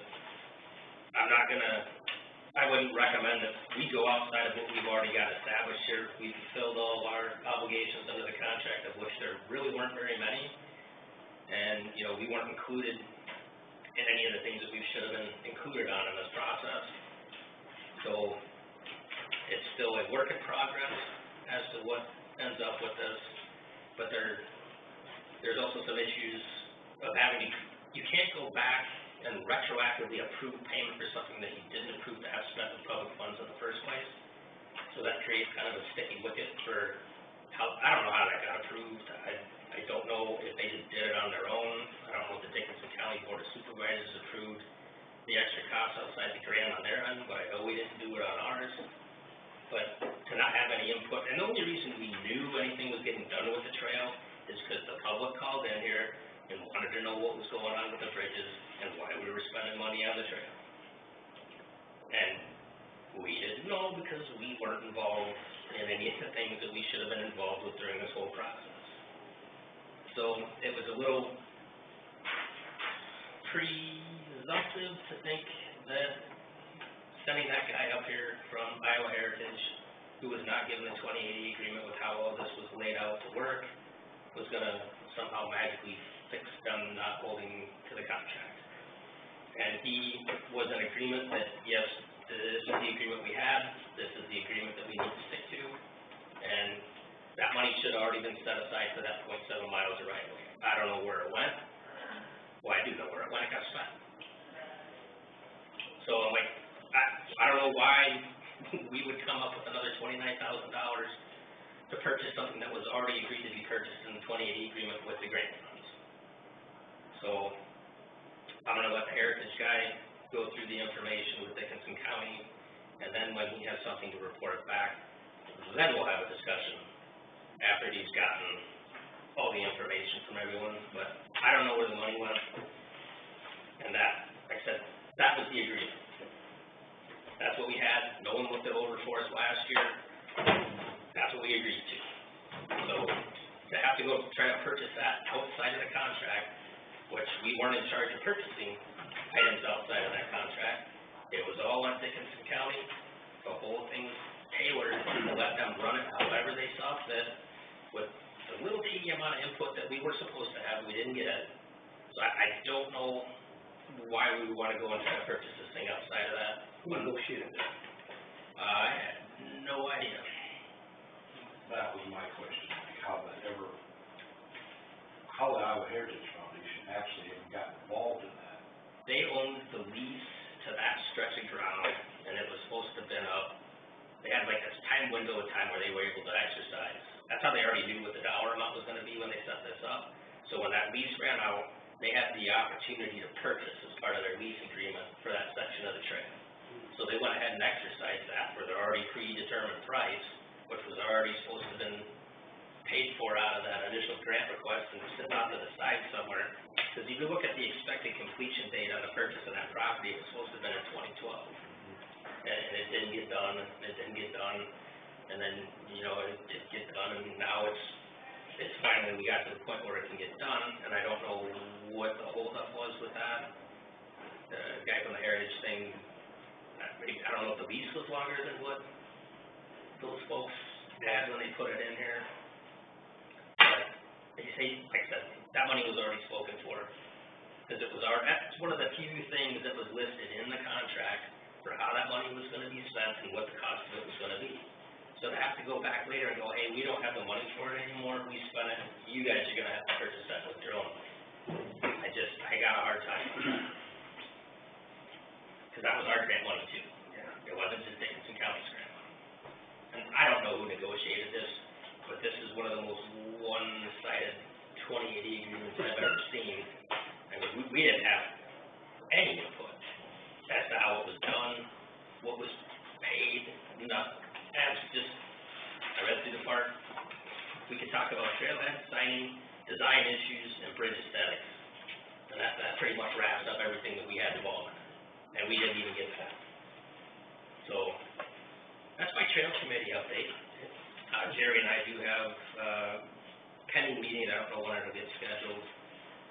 I wouldn't recommend that we go outside of what we've already got established here. We've fulfilled all of our obligations under the contract, of which there really weren't very many. And, you know, we weren't included in any of the things that we should have been included on in this process. So it's still a work in progress as to what ends up with this. But there's also some issues of having, you can't go back and retroactively approve payment for something that you didn't approve to have spent with public funds in the first place. So that creates kind of a sticky wicket for how, I don't know how that got approved. I don't know if they just did it on their own. I don't know if the Dickinson County Board of Supervisors approved the extra costs outside the grant on their end, but I know we didn't do it on ours. But to not have any input, and the only reason we knew anything was getting done with the trail is because the public called in here and wanted to know what was going on with the bridges and why we were spending money on the trail. And we didn't know because we weren't involved in any of the things that we should have been involved with during this whole process. So it was a little presumptive to think that sending that guy up here from Iowa Heritage, who was not given the 2080 agreement with how all this was laid out to work, was gonna somehow magically fix them not holding to the contract. And he was in agreement that, yes, this is the agreement we had, this is the agreement that we need to stick to, and that money should have already been set aside for that 0.7 miles of right of way. I don't know where it went. Well, I do know where it went, it got spent. So I'm like, I don't know why we would come up with another $29,000 to purchase something that was already agreed to be purchased in the 2080 agreement with the grant funds. So I'm gonna let the Heritage guy go through the information with Dickinson County, and then when he has something to report back, then we'll have a discussion after he's gotten all the information from everyone, but I don't know where the money went. And that, like I said, that was the agreement. That's what we had, no one looked it over for us last year, that's what we agreed to. So, to have to go try to purchase that outside of the contract, which we weren't in charge of purchasing items outside of that contract, it was all on Dickinson County, the whole thing tailored to let them run it however they saw fit, with the little teeny amount of input that we were supposed to have, we didn't get it. So I don't know why we would want to go and try to purchase this thing outside of that. Who negotiated that? I had no idea. That was my question, like how the Iowa Heritage Foundation actually even got involved in that. They owned the lease to that stretch of ground, and it was supposed to have been up. They had like a time window of time where they were able to exercise. That's how they already knew what the dollar amount was gonna be when they set this up. So when that lease ran out, they had the opportunity to purchase as part of their lease agreement for that section of the trail. So they went ahead and exercised that for their already predetermined price, which was already supposed to have been paid for out of that initial grant request and sitting off to the side somewhere. Because if you look at the expected completion date on the purchase of that property, it was supposed to have been in 2012. And it didn't get done, and then, you know, it didn't get done, and now it's finally, we got to the point where it can get done, and I don't know what the holdup was with that. The guy from the Heritage thing, I don't know if the lease was longer than what those folks had when they put it in here. But, they say, like I said, that money was already spoken for, because it was that's one of the few things that was listed in the contract for how that money was gonna be spent and what the cost of it was gonna be. So to have to go back later and go, hey, we don't have the money for it anymore, we spent it, you guys are gonna have to purchase that with your own money. I got a hard time with that. Cause that was our grant money too. It wasn't just Dickinson County's grant money. And I don't know who negotiated this, but this is one of the most one-sided 2080 agreements I've ever seen. I mean, we didn't have any input as to how it was done, what was paid, nothing. That's just, I read through the part, we could talk about trailhead, signing, design issues, and bridge aesthetics. And that pretty much wraps up everything that we had involved in. And we didn't even get that. So, that's my trail committee update. Jerry and I do have, pending meeting, I don't know when it'll get scheduled,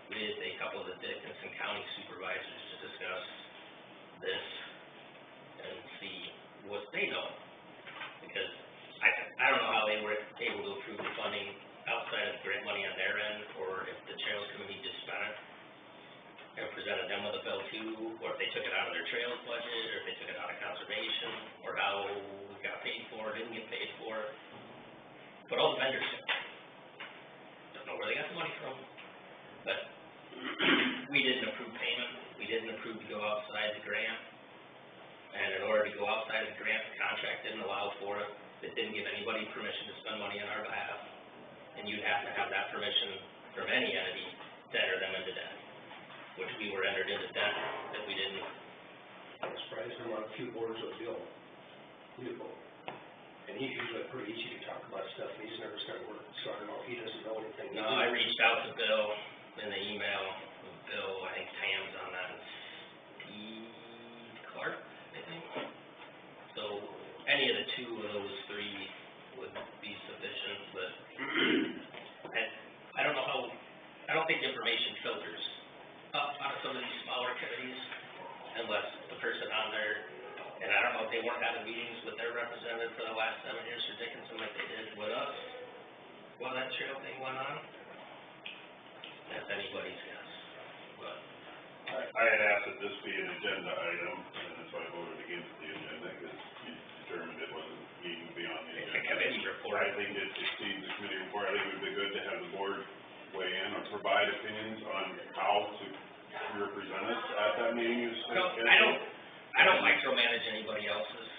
with a couple of the Dickinson County supervisors to discuss this and see what they know. Because I don't know how they were able to approve the funding outside of grant money on their end, or if the trails committee just spent it and presented them with a bill too, or if they took it out of their trails budget, or if they took it out of conservation, or how it got paid for, didn't get paid for. But all the vendors don't know where they got the money from. But we didn't approve payment, we didn't approve to go outside the grant. And in order to go outside of the grant, the contract didn't allow for it. It didn't give anybody permission to spend money on our behalf. And you'd have to have that permission from any entity to enter them into debt, which we were entered into debt that we didn't. I'm surprised I'm on a few boards with Bill. And he's usually pretty easy to talk about stuff, and he's never started work, so I don't know if he doesn't know anything. No, I reached out to Bill in the email. Bill, I think Tam's on that, Steve Clark, I think. So, any of the two of those three would be sufficient, but I don't know how, I don't think information filters up out of some of these smaller committees unless the person on there, and I don't know if they weren't having meetings with their representative for the last 7 years for Dickinson like they did with us while that trail thing went on. That's anybody's guess, but. I had asked that this be an agenda item, and that's why I voted against the agenda, because you determined it wasn't needing to be on the agenda. It's a committee report. I think it exceeds the committee report. I think it would be good to have the board weigh in or provide opinions on how to represent us at that meeting. No, I don't micromanage anybody else's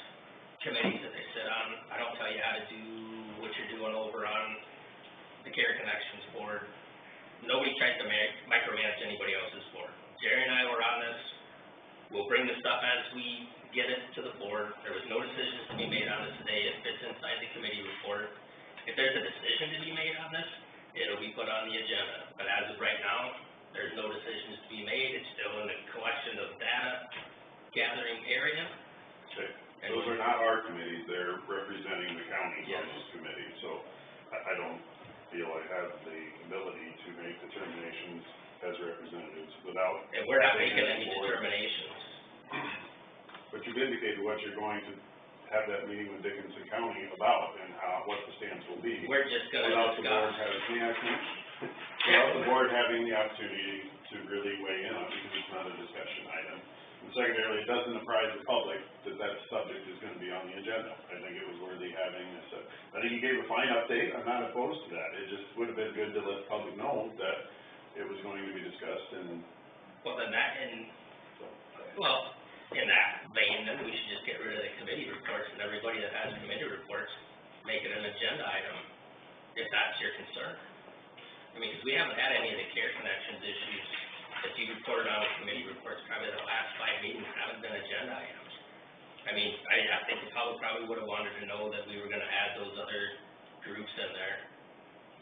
committees that they sit on. I don't tell you how to do what you're doing over on the Care Connections board. Nobody tries to micromanage anybody else's board. Jerry and I were on this. We'll bring the stuff as we get it to the board. There was no decisions to be made on this today. It fits inside the committee there's a decision to be made on this, it'll be put on the agenda. But as of right now, there's no decisions to be made, it's still in the collection of data gathering area. Okay, And those are not our committees, they're representing the counties on Yes. those committees, so I don't feel I have the ability to make determinations as representatives without. And we're not having making a any board. determinations. But you've indicated what you're going to have that meeting with Dickinson County about and what the stance will be. We're just gonna Without the board discuss. having, may I finish? Without the board having the opportunity to really weigh in on it, because it's not a discussion item. And secondarily, it doesn't apprise the public that that subject is gonna be on the agenda. I think it was worthy having this, I think you gave a fine update, I'm not opposed to that. It just would have been good to let the public know that it was going to be discussed and, Well, then that, well, in that vein, then we should just get rid of the committee reports and everybody that has committee reports, make it an agenda item, if that's your concern. I mean, because we haven't had any of the care connections issues that you reported on the committee reports, probably the last 5 meetings haven't been agenda items. I mean, I think the public probably would have wanted to know that we were gonna add those other groups in there,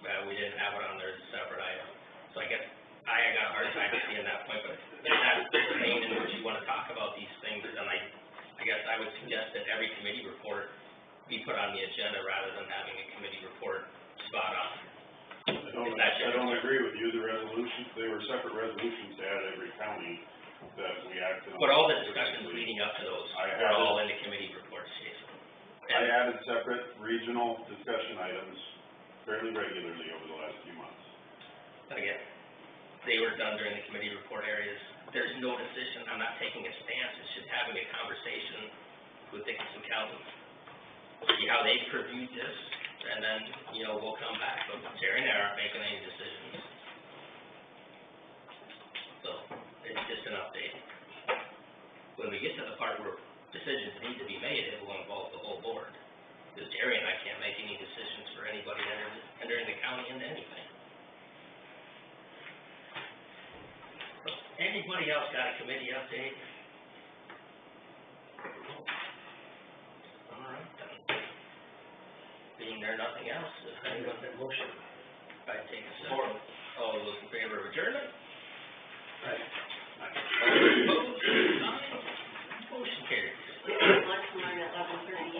but we didn't have it on there as a separate item. So I guess, I got a hard time seeing that point, but if that's the vein in which you wanna talk about these things, then I guess I would suggest that every committee report be put on the agenda rather than having a committee report spot on. I don't agree with you, the resolutions, they were separate resolutions to add every county that we acted on. But all the discussions leading up to those, I they're have- all in the committee reports, Jason. I added separate regional discussion items fairly regularly over the last few months. Again, they were done during the committee report areas. There's no decision, I'm not taking a stance, it's just having a conversation with Dickinson County. See how they previewed this, and then, we'll come back, but Jerry and I aren't making any decisions. So, it's just an update. When we get to the part where decisions need to be made, it will involve the whole board. Because Jerry and I can't make any decisions for anybody entering the county into anything. So, anybody else got a committee update? All right, then. Being there, nothing else, if anyone, that motion. I take a second. All those in favor of adjournment? Right. Opposed, same sign. Motion carries. Election line at 11:38.